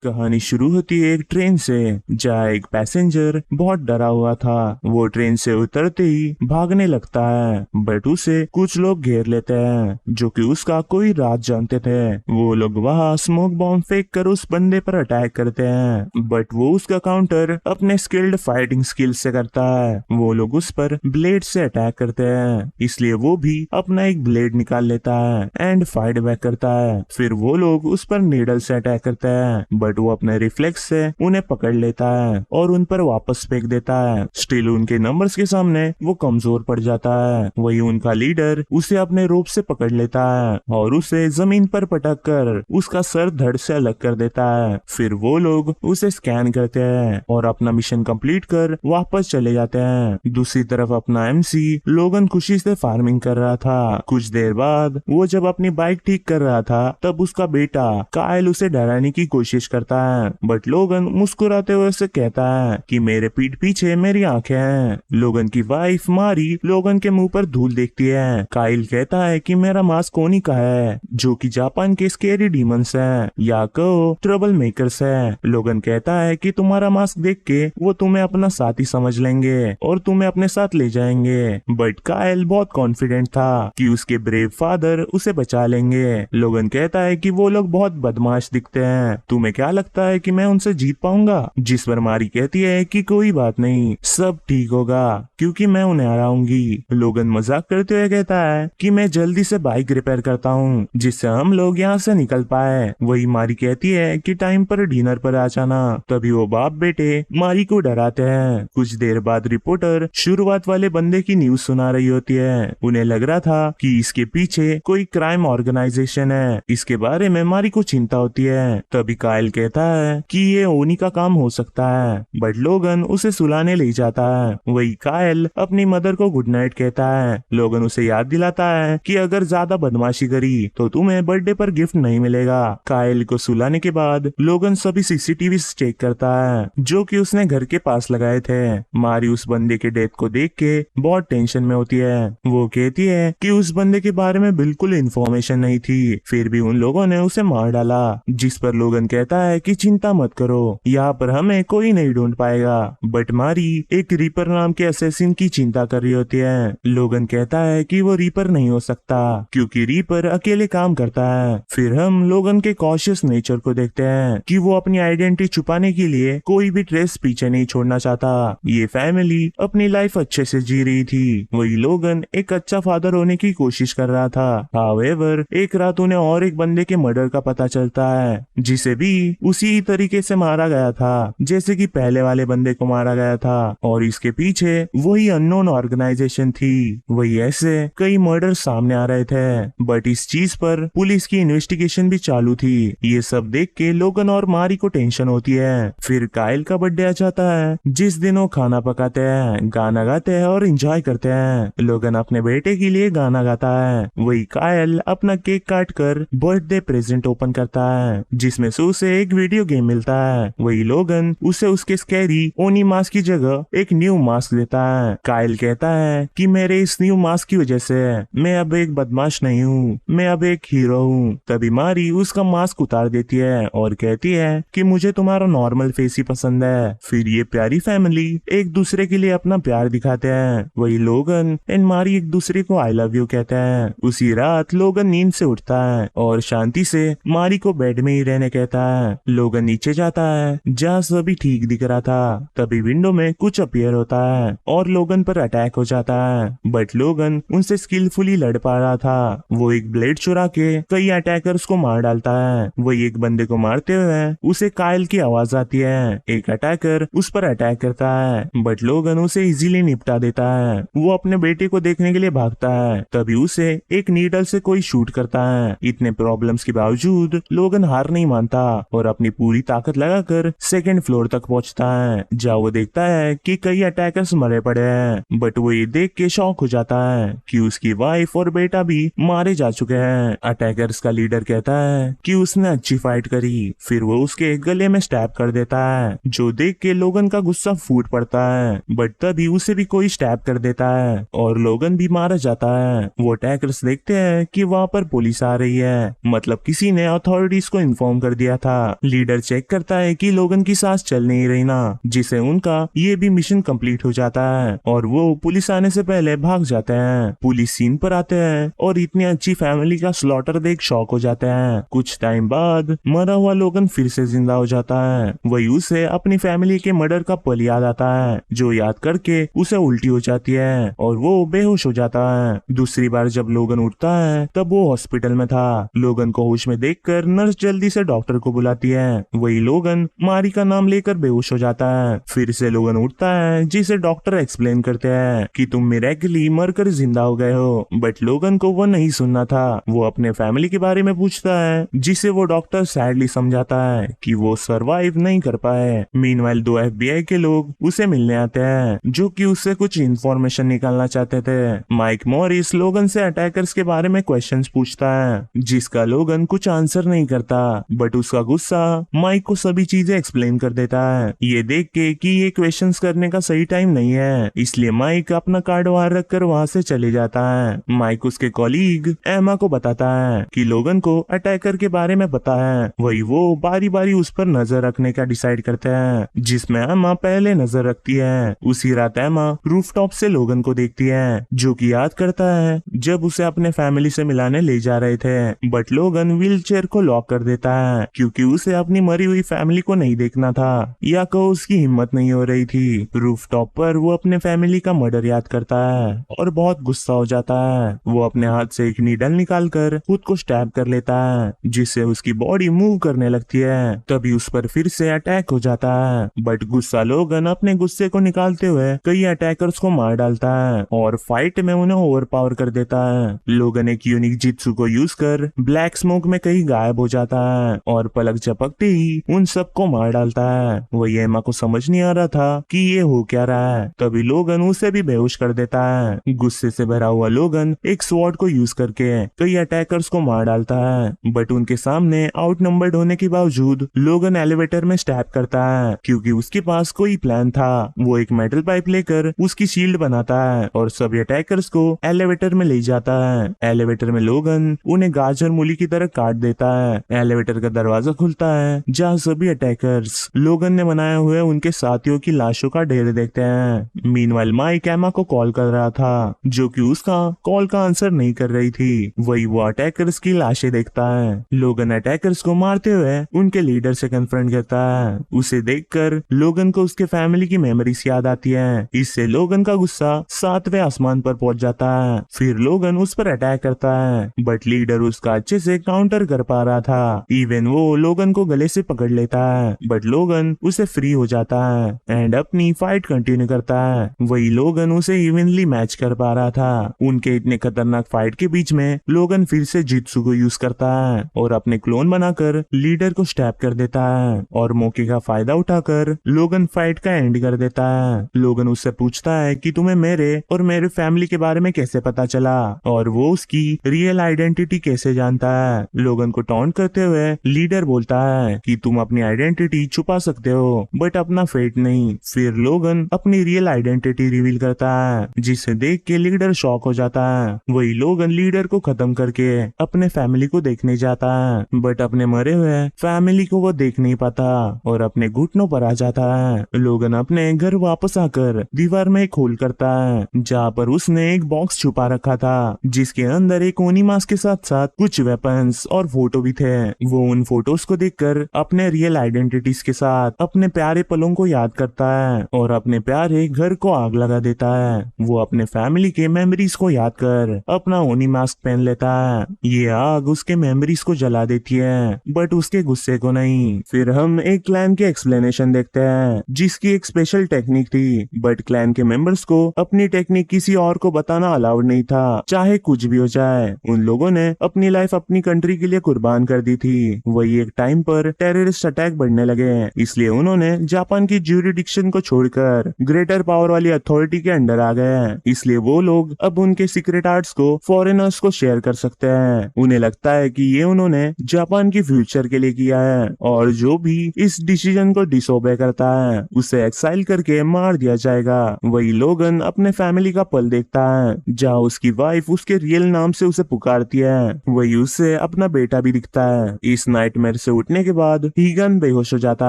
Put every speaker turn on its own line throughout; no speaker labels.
कहानी शुरू होती है एक ट्रेन से, जहाँ एक पैसेंजर बहुत डरा हुआ था। वो ट्रेन से उतरते ही भागने लगता है, बट उसे कुछ लोग घेर लेते हैं जो कि उसका कोई राज जानते थे। वो लोग वहाँ स्मोक बॉम्ब फेंक कर उस बंदे पर अटैक करते हैं, बट वो उसका काउंटर अपने स्किल्ड फाइटिंग स्किल से करता है। वो लोग उस पर ब्लेड से अटैक करते हैं, इसलिए वो भी अपना एक ब्लेड निकाल लेता है एंड फाइट बैक करता है। फिर वो लोग उस पर नीडल से अटैक करते हैं, बट वो अपने रिफ्लेक्स से उन्हें पकड़ लेता है और उन पर वापस फेंक देता है। स्टिल उनके नंबर्स के सामने वो कमजोर पड़ जाता है। वही उनका लीडर उसे अपने रोप से पकड़ लेता है और उसे जमीन पर पटक कर उसका सर धड़ से अलग कर देता है। फिर वो लोग उसे स्कैन करते हैं और अपना मिशन कंप्लीट कर वापस चले जाते हैं। दूसरी तरफ अपना एमसी लोगन खुशी से फार्मिंग कर रहा था। कुछ देर बाद वो जब अपनी बाइक ठीक कर रहा था, तब उसका बेटा कायल उसे डराने की कोशिश करता है, बट लोगन मुस्कुराते हुए उसे कहता है कि मेरे पीठ पीछे मेरी आंखें हैं। लोगन की वाइफ मारी लोगन के मुंह पर धूल देखती है। काइल कहता है कि मेरा मास्क कोनी का है, जो कि जापान के स्केरी डीमंस हैं या कहो ट्रबल मेकर्स है। लोगन कहता है कि तुम्हारा मास्क देख के वो तुम्हें अपना साथी समझ लेंगे और तुम्हें अपने साथ ले जाएंगे, बट काइल बहुत कॉन्फिडेंट था कि उसके ब्रेव फादर उसे बचा लेंगे। लोगन कहता है कि वो लोग बहुत बदमाश दिखते हैं, तुम्हें क्या लगता है कि मैं उनसे जीत पाऊंगा? जिस पर मारी कहती है कि कोई बात नहीं, सब ठीक होगा क्योंकि मैं उन्हें हराऊंगी। लोगन मजाक करते हुए कहता है कि मैं जल्दी से बाइक रिपेयर करता हूँ जिससे हम लोग यहाँ से निकल पाए। वही मारी कहती है कि टाइम पर डिनर पर आ जाना। तभी वो बाप बेटे मारी को डराते हैं। कुछ देर बाद रिपोर्टर शुरुआत वाले बंदे की न्यूज सुना रही होती है। उन्हें लग रहा था कि इसके पीछे कोई क्राइम ऑर्गेनाइजेशन है। इसके बारे में मारी को चिंता होती है। तभी कायल कहता है कि ये ओनी का काम हो सकता है, बट लोगन उसे सुलाने ले जाता है। वही कायल अपनी मदर को गुड नाइट कहता है। लोगन उसे याद दिलाता है कि अगर ज्यादा बदमाशी करी तो तुम्हें बर्थडे पर गिफ्ट नहीं मिलेगा। कायल को सुलाने के बाद लोगन सभी सीसीटीवी चेक करता है जो कि उसने घर के पास लगाए थे। मारी उस बंदे के डेथ को देख के बहुत टेंशन में होती है। वो कहती है कि उस बंदे के बारे में बिल्कुल इन्फॉर्मेशन नहीं थी, फिर भी उन लोगों ने उसे मार डाला। जिस पर लोगन कहता है कि चिंता मत करो, यहाँ पर हमें कोई नहीं ढूंढ पाएगा। बट मारी एक रीपर नाम के असैसिन की चिंता कर रही होती है। लोगन कहता है कि वो रीपर नहीं हो सकता क्योंकि रीपर अकेले काम करता है। फिर हम लोगन के कॉशियस नेचर को देखते हैं कि वो अपनी आइडेंटिटी छुपाने के लिए कोई भी ट्रेस पीछे नहीं छोड़ना चाहता। ये फैमिली अपनी लाइफ अच्छे से जी रही थी। वही लोगन एक अच्छा फादर होने की कोशिश कर रहा था। हाउएवर एक रात उन्हें और एक बंदे के मर्डर का पता चलता है, जिसे भी उसी तरीके से मारा गया था जैसे कि पहले वाले बंदे को मारा गया था, और इसके पीछे वही अननोन ऑर्गेनाइजेशन थी। वही ऐसे कई मर्डर सामने आ रहे थे, बट इस चीज पर पुलिस की इन्वेस्टिगेशन भी चालू थी। ये सब देख के लोगन और मारी को टेंशन होती है। फिर कायल का बर्थडे आ जाता है, जिस दिन वो खाना पकाते हैं, गाना गाते हैं और एंजॉय करते हैं। लोगन अपने बेटे के लिए गाना गाता है। वही कायल अपना केक काट कर बर्थडे प्रेजेंट ओपन करता है, जिसमें से उसे एक वीडियो गेम मिलता है। वही लोगन उसे उसके स्कैरी ओनी मास्क की जगह एक न्यू मास्क देता है। कायल कहता है कि मेरे इस न्यू मास्क की वजह से मैं अब एक बदमाश नहीं हूँ, मैं अब एक हीरो हूँ। तभी मारी उसका मास्क उतार देती है और कहती है कि मुझे तुम्हारा नॉर्मल फेस ही पसंद है। फिर ये प्यारी फैमिली एक दूसरे के लिए अपना प्यार दिखाते हैं। वही लोगन एंड मारी एक दूसरे को आई लव यू कहते हैं। उसी रात लोगन नींद से उठता है और शांति से मारी को बेड में ही रहने कहता है। लोगन नीचे जाता है जहाँ सभी ठीक दिख रहा था। तभी विंडो में कुछ अपीयर होता है और लोगन पर अटैक हो जाता है, बट लोगन उनसे स्किलफुली लड़ पा रहा था। वो एक ब्लेड चुरा के कई अटैकर्स को मार डालता है। वही एक बंदे को मारते हुए उसे कायल की आवाज आती है। एक अटैकर उस पर अटैक करता है, बट लोगन उसे इजीली निपटा देता है। वो अपने बेटे को देखने के लिए भागता है, तभी उसे एक नीडल से कोई शूट करता है। इतने प्रॉब्लम्स के बावजूद लोगन हार नहीं मानता और अपनी पूरी ताकत लगाकर सेकंड फ्लोर तक पहुंचता है, जहाँ वो देखता है कि कई अटैकर्स मरे पड़े हैं। बट वो ये देख के शॉक हो जाता है कि उसकी वाइफ और बेटा भी मारे जा चुके हैं। अटैकर्स का लीडर कहता है कि उसने अच्छी फाइट करी। फिर वो उसके गले में स्टैब कर देता है, जो देख के लोगन का गुस्सा फूट पड़ता है। बट तभी उसे भी कोई स्टैब कर देता है और लोगन भी मारा जाता है। वो अटैकर्स देखते हैं कि वहाँ पर पुलिस आ रही है, मतलब किसी ने अथॉरिटीज को इन्फॉर्म कर दिया था लीडर चेक करता है कि लोगन की सांस चल नहीं रही ना, जिसे उनका ये भी मिशन कंप्लीट हो जाता है और वो पुलिस आने से पहले भाग जाते हैं। पुलिस सीन पर आते हैं और इतनी अच्छी फैमिली का स्लॉटर देख शॉक हो जाते हैं। कुछ टाइम बाद मरा हुआ लोगन फिर से जिंदा हो जाता है। वही उसे अपनी फैमिली के मर्डर का पल याद आता है, जो याद करके उसे उल्टी हो जाती है और वो बेहोश हो जाता है। दूसरी बार जब लोगन उठता है तब वो हॉस्पिटल में था। लोगन को होश में देखकर नर्स जल्दी से डॉक्टर को बुलाती है। वही लोगन मारी का नाम लेकर बेहोश हो जाता है। फिर से लोगन उठता है, जिसे डॉक्टर एक्सप्लेन करते हैं कि तुम मिरेकली मरकर जिंदा हो गए हो। बट लोगन को वो नहीं सुनना था। वो अपने फैमिली के बारे में पूछता है, जिसे वो डॉक्टर सैडली समझाता है कि वो सरवाइव नहीं कर पाए। मीनवाइल 2 FBI के लोग उसे मिलने आते हैं, जो कि उससे कुछ इंफॉर्मेशन निकालना चाहते थे। माइक मॉरिस लोगन से अटैकर्स के बारे में क्वेश्चंस पूछता है, जिसका लोगन कुछ आंसर नहीं करता। बट उसका गुस्सा माइक को सभी चीजें एक्सप्लेन कर देता है। ये देख के कि ये क्वेश्चंस करने का सही टाइम नहीं है, इसलिए माइक अपना कार्ड बाहर रखकर वहाँ से चले जाता है। माइक उसके कॉलीग एमा को बताता है कि लोगन को अटैकर के बारे में पता है। वही वो बारी बारी उस पर नजर रखने का डिसाइड करते हैं, जिसमें एमा पहले नजर रखती है। उसी रात एमा रूफटॉप से लोगन को देखती है, जो कि याद करता है जब उसे अपने फैमिली से मिलाने ले जा रहे थे। बट लोगन व्हीलचेयर को लॉक कर देता है, क्योंकि उसे अपनी मरी हुई फैमिली को नहीं देखना था, या को उसकी हिम्मत नहीं हो रही थी। रूफटॉप पर वो अपने फैमिली का मर्डर याद करता है और बहुत गुस्सा हो जाता है। वो अपने हाथ से एक नीडल निकालकर खुद को स्टैब कर लेता है, जिससे उसकी बॉडी मूव करने लगती है। तभी उस पर फिर से अटैक हो जाता है। बट गुस्सा लोगन अपने गुस्से को निकालते हुए कई अटैकर्स को मार डालता है और फाइट में उन्हें ओवरपावर कर देता है। लोगन एक यूनिक जित्सु को यूज कर ब्लैक स्मोक में कहीं गायब हो जाता है और पलक झपकते ही उन सबको मार डालता है। वही एमा को समझ नहीं आ रहा था कि ये हो क्या रहा है। तभी लोगन उसे भी बेहोश कर देता है। गुस्से से भरा हुआ लोगन एक स्वॉर्ड को यूज करके कई अटैकर्स को मार डालता है। बट उनके सामने आउटनंबर्ड होने के बावजूद लोगन एलिवेटर में स्टैब करता है, क्योंकि उसके पास कोई प्लान था। वो एक मेटल पाइप लेकर उसकी शील्ड बनाता है और सभी अटैकर्स को एलिवेटर में ले जाता है। एलिवेटर में लोगन उन्हें गाजर मूली की तरह काट देता है। एलिवेटर का दरवाजा खुलता है, जहाँ सभी अटैकर्स लोगन ने बनाए हुए उनके साथियों की लाशों का ढेर देखते हैं। मीनवाइल माइक एमा को कॉल कर रहा था, जो कि उसका कॉल का आंसर नहीं कर रही थी। वही वो अटैकर्स की लाशें देखता है। लोगन अटैकर्स को मारते हुए उनके लीडर से कन्फ्रंट करता है। उसे देखकर लोगन को उसके फैमिली की मेमोरीज याद आती है। इससे लोगन का गुस्सा 7वें आसमान पर पहुंच जाता है। फिर लोगन उस पर अटैक करता है, बट लीडर उसका अच्छे से काउंटर कर पा रहा था। इवन वो लोगन को गले से पकड़ लेता है, बट लोगन उसे फ्री हो जाता है एंड अपनी फाइट कंटिन्यू करता है। वही लोगन उसे इवनली मैच कर पा रहा था। उनके इतने खतरनाक फाइट के बीच में लोगन फिर से जित्सु को यूज करता है और अपने क्लोन बनाकर लीडर को स्टैब कर देता है और मौके का फायदा उठाकर लोगन फाइट का एंड कर देता है। लोगन उससे पूछता है कि तुम्हें मेरे और मेरे फैमिली के बारे में कैसे पता चला और वो उसकी रियल आइडेंटिटी कैसे जानता है। लोगन को टॉन्ट करते हुए लीडर बोलता है कि तुम अपनी आइडेंटिटी छुपा सकते हो, बट अपना फेट नहीं। फिर लोगन अपनी रियल आइडेंटिटी रिवील करता है, जिसे देख के लीडर शॉक हो जाता है। वही लोगन लीडर को खत्म करके अपने फैमिली को देखने जाता है, बट अपने मरे हुए फैमिली को वो देख नहीं पाता और अपने घुटनों पर आ जाता है। लोगन अपने घर वापस आकर दीवार में एक होल करता है, जहाँ पर उसने एक बॉक्स छुपा रखा था, जिसके अंदर एक ओनी मास्क के साथ साथ कुछ वेपन्स और फोटो भी थे। वो उन फोटोज को देखकर अपने रियल आइडेंटिटीज के साथ अपने प्यारे पलों को याद करता है और अपने प्यारे घर को आग लगा देता है। वो अपने फैमिली के मेमोरीज को याद कर अपना ओनी मास्क पहन लेता है। ये आग उसके मेमोरीज को जला देती है, बट उसके गुस्से को नहीं। फिर हम एक क्लैन के एक्सप्लेनेशन देखते हैं, जिसकी एक स्पेशल टेक्निक थी, बट क्लैन के मेंबर्स को अपनी टेक्निक किसी और को बताना अलाउड नहीं था, चाहे कुछ भी हो जाए। उन लोगों ने अपनी लाइफ अपनी कंट्री के लिए कुर्बान कर दी थी। वही एक टाइम पर टेररिस्ट अटैक बढ़ने लगे, इसलिए उन्होंने जापान की ज्यूरिडिक्शन को छोड़कर ग्रेटर पावर वाली अथॉरिटी के अंडर आ गए। इसलिए वो लोग अब उनके सीक्रेट आर्ट्स को फॉरेनर्स को शेयर कर सकते हैं। उन्हें लगता है कि ये उन्होंने जापान की फ्यूचर के लिए किया है और जो भी इस डिसीजन को डिसोबे करता है उसे एक्साइल करके मार दिया जाएगा। वही लोगन अपने फैमिली का पल देखता है, जहाँ उसकी वाइफ उसके रियल नाम से उसे पुकारती है। वही उससे अपना बेटा भी दिखता है। इस नाइटमेयर से उठने के बाद हीगन बेहोश हो जाता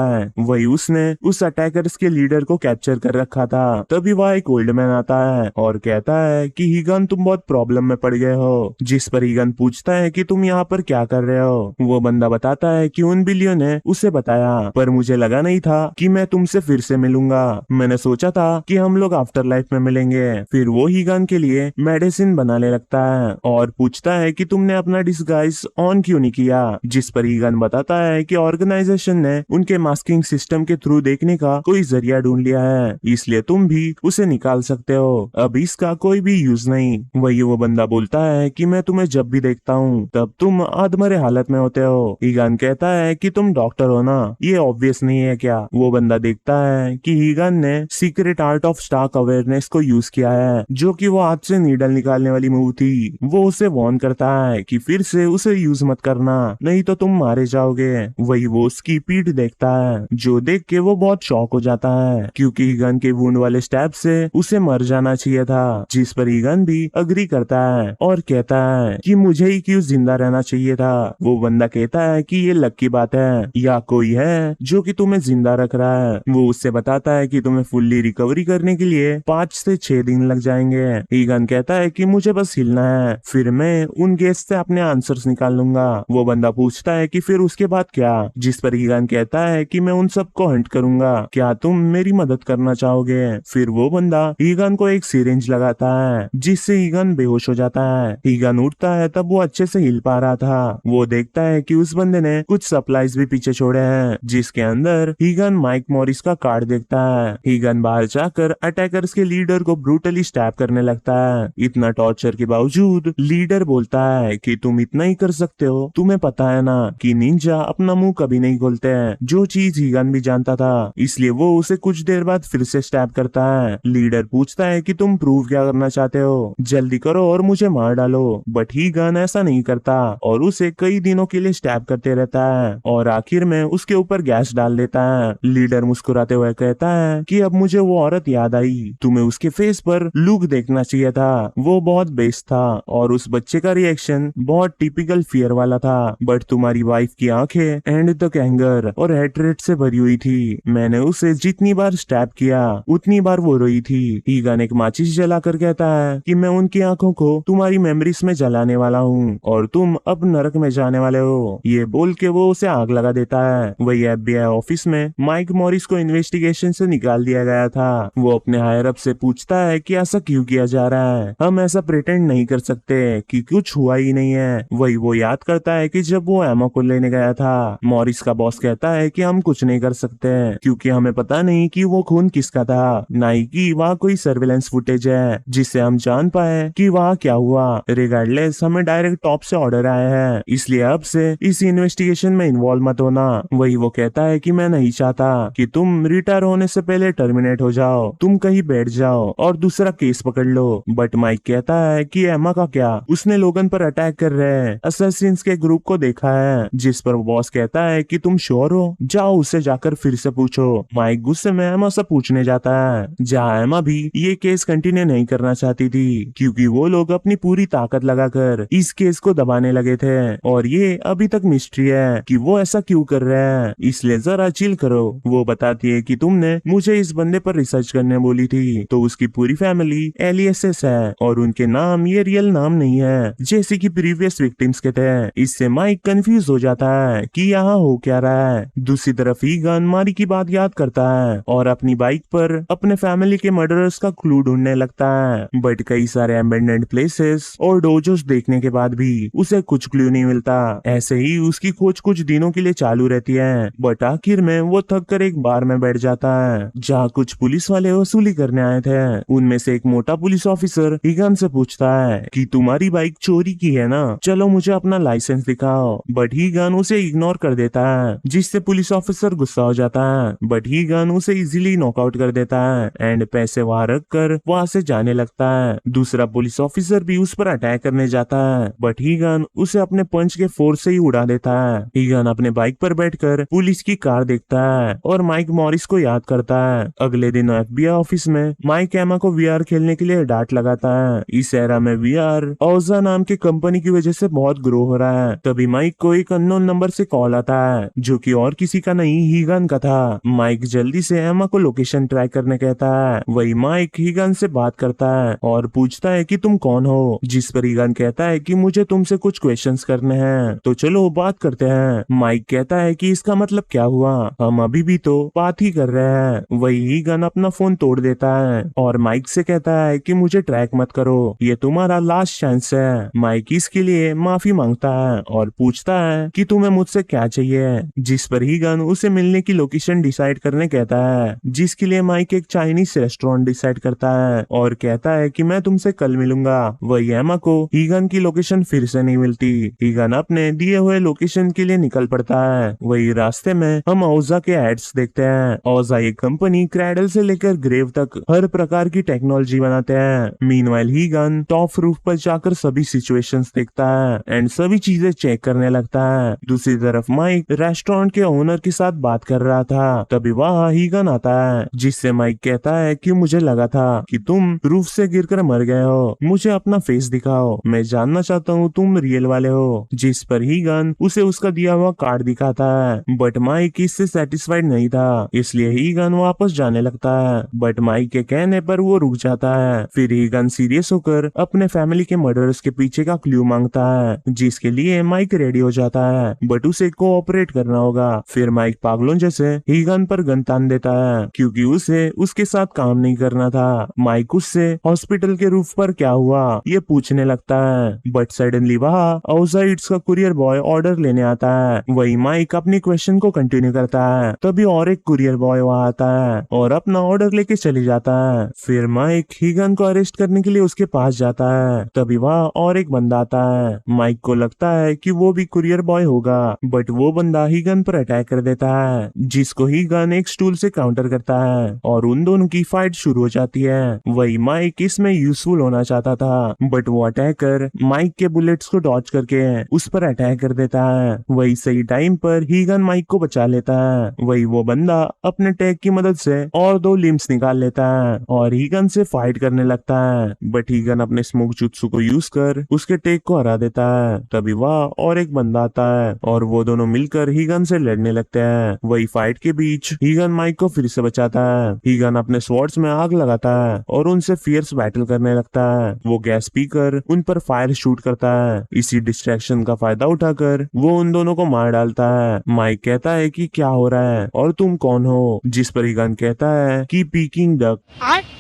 है। वही उसने उस अटैकर्स के लीडर को कैप्चर कर रखा था। तभी वह एक ओल्ड मैन आता है और कहता है कि हीगन तुम बहुत प्रॉब्लम में पड़ गए हो। जिस पर हीगन पूछता है कि तुम यहाँ पर क्या कर रहे हो। वो बंदा बताता है कि उन बिलियों ने उसे बताया, पर मुझे लगा नहीं था कि मैं तुमसे फिर से मिलूंगा। मैंने सोचा था कि हम लोग आफ्टर लाइफ में मिलेंगे। फिर वो हीगन के लिए मेडिसिन बनाने लगता है और पूछता है कि तुमने अपना डिस्गाइज ऑन क्यों नहीं किया। जिस पर हीगन बताता है कि ऑर्गेनाइजेशन ने उनके मास्किंग सिस्टम के थ्रू देखने का कोई जरिया ढूंढ लिया है, इसलिए तुम भी उसे निकाल सकते हो। अब इसका कोई भी यूज नहीं। वही वो बंदा बोलता है कि मैं तुम्हें जब भी देखता हूँ तब तुम आधमरे हालत में होते हो। हीगन कहता है कि तुम डॉक्टर हो ना, ये ऑब्वियस नहीं है क्या। वो बंदा देखता है कि हीगन ने secret art of stock awareness को यूज किया है, जो कि वो हाथ से नीडल निकालने वाली मूव थी। वो उसे वार्न करता है कि फिर से उसे यूज मत करना, नहीं तो तुम मारे जाओगे। वही वो उसकी पीठ देखता है, जो देख के वो बहुत शॉक हो जाता है, क्योंकि हीगन के वुंड वाले स्टैब से उसे मर जाना चाहिए था। जिस पर हीगन भी अग्री करता है और कहता है कि मुझे ही क्यों जिंदा रहना चाहिए था। वो बंदा कहता है कि ये लक की बात है या कोई है जो कि तुम्हें जिंदा रख रहा है। वो उससे बताता है कि तुम्हें फुल्ली रिकवरी करने के लिए 5 से 6 दिन लग जाएंगे। हीगन कहता है कि मुझे बस हिलना है, फिर मैं उन गेस्ट से अपने आंसर्स निकाल लूंगा। वो बंदा पूछता है कि फिर उसके बाद क्या। जिस पर हीगन कहता है कि मैं उन सबको हंट करूंगा, क्या तुम मेरी मदद करना चाहोगे। फिर वो बंदा हीगन को एक सिरिंज लगाता है, जिससे हीगन बेहोश हो जाता है। हीगन उठता है तब वो अच्छे से हिल पा रहा था। वो देखता है कि उस बंदे ने कुछ सप्लाईज भी पीछे छोड़े हैं, जिसके अंदर हीगन माइक मॉरिस का कार्ड देखता है। हीगन बाहर जाकर अटैकर्स के लीडर को ब्रूटली स्टैब करने लगता है। इतना टॉर्चर के बावजूद लीडर बोलता है कि तुम इतना ही कर सकते हो, तुम्हें पता है ना कि निंजा अपना मुंह कभी नहीं खोलते हैं, जो चीज हीगन भी जानता था। इसलिए वो उसे कुछ देर बाद फिर से स्टैब करता है। लीडर पूछता है कि तुम प्रूव क्या करना चाहते हो, जल्दी करो और मुझे मार डालो। बट हीगन ऐसा नहीं करता और उसे कई दिनों के लिए स्टैब करते रहता है और आखिर में उसके ऊपर गैस डाल देता है। लीडर मुस्कुराते हुए कहता है कि अब मुझे वो औरत याद आई, तुम्हें उसके फेस पर लुक देखना चाहिए था, वो बहुत बेस्ट था और उस बच्चे का रिएक्शन बहुत टिपिकल फियर वाला था। बट तुम्हारी वाइफ की आंखें एंड तक एंगर और हेट्रेड से भरी हुई थी। मैंने उसे जितनी बार स्टैब किया उतनी बार वो रोई थी। हीगन एक माचिस जलाकर कहता है कि मैं उनकी आंखों को तुम्हारी मेमोरीज में जलाने वाला हूँ और तुम अब नरक में जाने वाले हो। ये बोल के वो उसे आग लगा देता है। वही FBI ऑफिस में माइक मॉरिस को इन्वेस्टिगेशन से निकाल दिया गया था। वो अपने हायर अप से पूछता है कि ऐसा क्यों किया जा रहा है, हम ऐसा प्रिटेंड नहीं कर सकते कि कुछ हुआ ही नहीं है। वही वो याद करता है कि जब वो एमा को लेने गया था, मॉरिस का बॉस कहता है कि हम कुछ नहीं कर सकते क्योंकि हमें पता नहीं कि वो खून किसका था, ना ही कि वहाँ कोई सर्विलेंस फुटेज है जिससे हम जान पाए कि वहाँ क्या हुआ। रिगार्डलेस हमें डायरेक्ट टॉप से ऑर्डर आया है, इसलिए अब से इस इन्वेस्टिगेशन में इन्वॉल्व मत होना। वही वो कहता है कि मैं नहीं चाहता कि तुम रिटायर होने से पहले टर्मिनेट हो जाओ, तुम कहीं बैठ जाओ और दूसरा केस पकड़ लो। बट माइक कहता है कि एमा का क्या, उसने लोगन पर अटैक कर रहे असैसिन्स के ग्रुप को देखा है। जिस पर बॉस कहता है कि तुम श्योर हो, जाओ उसे जाकर फिर से पूछो। माइक गुस्से में एमा से पूछने जाता है, जहाँ एमा भी ये केस कंटिन्यू नहीं करना चाहती थी क्योंकि वो लोग अपनी पूरी ताकत लगाकर इस केस को दबाने लगे थे और ये अभी तक मिस्ट्री है कि वो ऐसा क्यों कर रहे हैं, इसलिए जरा चिल करो। वो बताती है कि तुमने मुझे इस बंदे पर रिसर्च करने बोली थी, तो उसकी पूरी फैमिली एलियसेस है और उनके नाम ये रियल नाम नहीं है जैसे कि प्रीवियस विक्टिम्स के थे। इससे माइक कंफ्यूज हो जाता है कि यहाँ हो क्या रहा है। दूसरी तरफ हीगन मारी की बात याद करता है और अपनी बाइक पर अपने फैमिली के मर्डरर्स का क्लू ढूंढने लगता है। बट कई सारे एबेंडेंड प्लेसेस और डोजोस देखने के बाद भी उसे कुछ क्लू नहीं मिलता। ऐसे ही उसकी खोज कुछ दिनों के लिए चालू रहती है, बट आखिर में वो थक कर एक बार में बैठ जाता है जहाँ कुछ पुलिस वाले वसूली करने आए थे। उनमें से एक मोटा पुलिस ऑफिसर हीगन से पूछता है कि तुम्हारी बाइक चोरी की है ना, चलो मुझे अपना लाइसेंस दिखाओ। बट हीगन उसे इग्नोर कर देता है, जिससे पुलिस ऑफिसर गुस्सा हो जाता है। बट हीगन उसे इजीली नॉकआउट कर देता है एंड पैसे वहां रख कर वहां से जाने लगता है। दूसरा पुलिस ऑफिसर भी उस पर अटैक करने जाता है, बट हीगन उसे अपने पंच के फोर्स से ही उड़ा देता है। हीगन अपने बाइक पर बैठकर पुलिस की कार देखता है और माइक मॉरिस को याद करता है। अगले दिन FBI ऑफिस में माइक एमा को VR खेलने के लिए डांट लगाता है। इस एरा में VR औजा नाम की कंपनी की वजह से बहुत ग्रो हो रहा है। तभी माइक को एक अननोन नंबर से कॉल आता है जो कि और किसी का नहीं हीगन का था। माइक जल्दी से एमा को लोकेशन ट्राई करने कहता है। वही माइक हीगन से बात करता है और पूछता है कि तुम कौन हो, जिस पर हीगन कहता है कि मुझे तुमसे कुछ क्वेश्चंस करने हैं, तो चलो बात करते हैं। माइक कहता है कि इसका मतलब क्या हुआ, हम अभी भी तो बात ही कर रहे हैं। वही हीगन अपना फोन तोड़ देता है और माइक से कहता है कि मुझे ट्रैक मत करो, ये तुम्हारा लास्ट चांस है। माइक इसके लिए माफी मांगता है और पूछता है कि तुम्हें मुझसे क्या चाहिए, जिस पर हीगन उसे मिलने की लोकेशन डिसाइड करने कहता है, जिसके लिए माइक एक चाइनीज रेस्टोरेंट डिसाइड करता है और कहता है कि मैं तुमसे कल मिलूंगा। वही एमा को हीगन की लोकेशन फिर से नहीं मिलती। हीगन अपने दिए हुए लोकेशन के लिए निकल पड़ता है। वही रास्ते में हम औजा के एड्स देखते हैं। औजा एक कंपनी क्रैडल से लेकर ग्रेव तक हर प्रकार की टेक्नोलॉजी बनाते हैं। मीनवाइल हीगन टॉप रूफ पर जाकर सभी सिचुएशंस देखता है एंड सभी चीजें चेक करने लगता है। दूसरी तरफ माइक रेस्टोरेंट के ओनर के साथ बात कर रहा था, तभी वहाँ हीगन आता है, जिससे माइक कहता है कि मुझे लगा था कि तुम रूफ से गिरकर मर गए हो, मुझे अपना फेस दिखाओ, मैं जानना चाहता हूँ तुम रियल वाले हो। जिस पर हीगन उसे उसका दिया हुआ कार्ड दिखाता है, बट माइक इससे सेटिस्फाइड नहीं था, इसलिए हीगन वापस जाने लगता है। बट माइक के कहने पर वो रुक जाता है। फिर हीगन सीरियस होकर अपने फैमिली के मर्डर्स के पीछे का क्लू मांगता है, जिसके लिए माइक रेडी हो जाता है, बट उसे कोऑपरेट करना होगा। फिर माइक पागलों जैसे हीगन पर गन तान देता है, क्योंकि उसे उसके साथ काम नहीं करना था। माइक उससे हॉस्पिटल के रूफ पर क्या हुआ ये पूछने लगता है, बट सडनली वहाँ आउटसाइड्स का कुरियर बॉय ऑर्डर लेने आता है। वही माइक अपनी क्वेश्चन को कंटिन्यू करता है, तभी और एक कुरियर बॉय वहाँ आता है और अपना ऑर्डर लेके चले जाता है। फिर माइक हीगन को अरेस्ट करने के लिए उसके पास जाता है, तभी वहाँ और एक बंदा आता है। माइक को लगता है कि वो भी कुरियर बॉय होगा, बट वो बंदा हीगन पर अटैक कर देता है, जिसको हीगन एक स्टूल से काउंटर करता है और उन दोनों की फाइट शुरू हो जाती है। वही माइक इसमें यूजफुल होना चाहता था, बट वो अटैकर माइक के बुलेट्स को डॉच करके उस पर अटैक कर देता है। वही सही टाइम पर हीगन माइक को बचा लेता है। वही वो बंदा अपने टैग की मदद से और 2 लिम्स निकाल लेता है और हीगन से फाइट करने लगता है, बट हीगन अपने स्मोक जुत्सु को यूज कर उसके टैग को हरा देता है। तभी वह और एक बंदा आता है और वो दोनों मिलकर हीगन से लड़ने लगते हैं। वही फाइट के बीच हीगन माइक को फिर से बचाता है। हीगन अपने स्वॉर्ड्स में आग लगाता है और उनसे फियर्स बैटल करने लगता है। वो गैस पीकर उन पर फायर शूट करता है। इसी डिस्ट्रैक्शन का फायदा उठाकर वो उन दोनों को मार डालता है। माइक कहता है कि क्या हो रहा है और तुम कौन हो, जिस पर हीगन कहता है कि पीकिंग डक।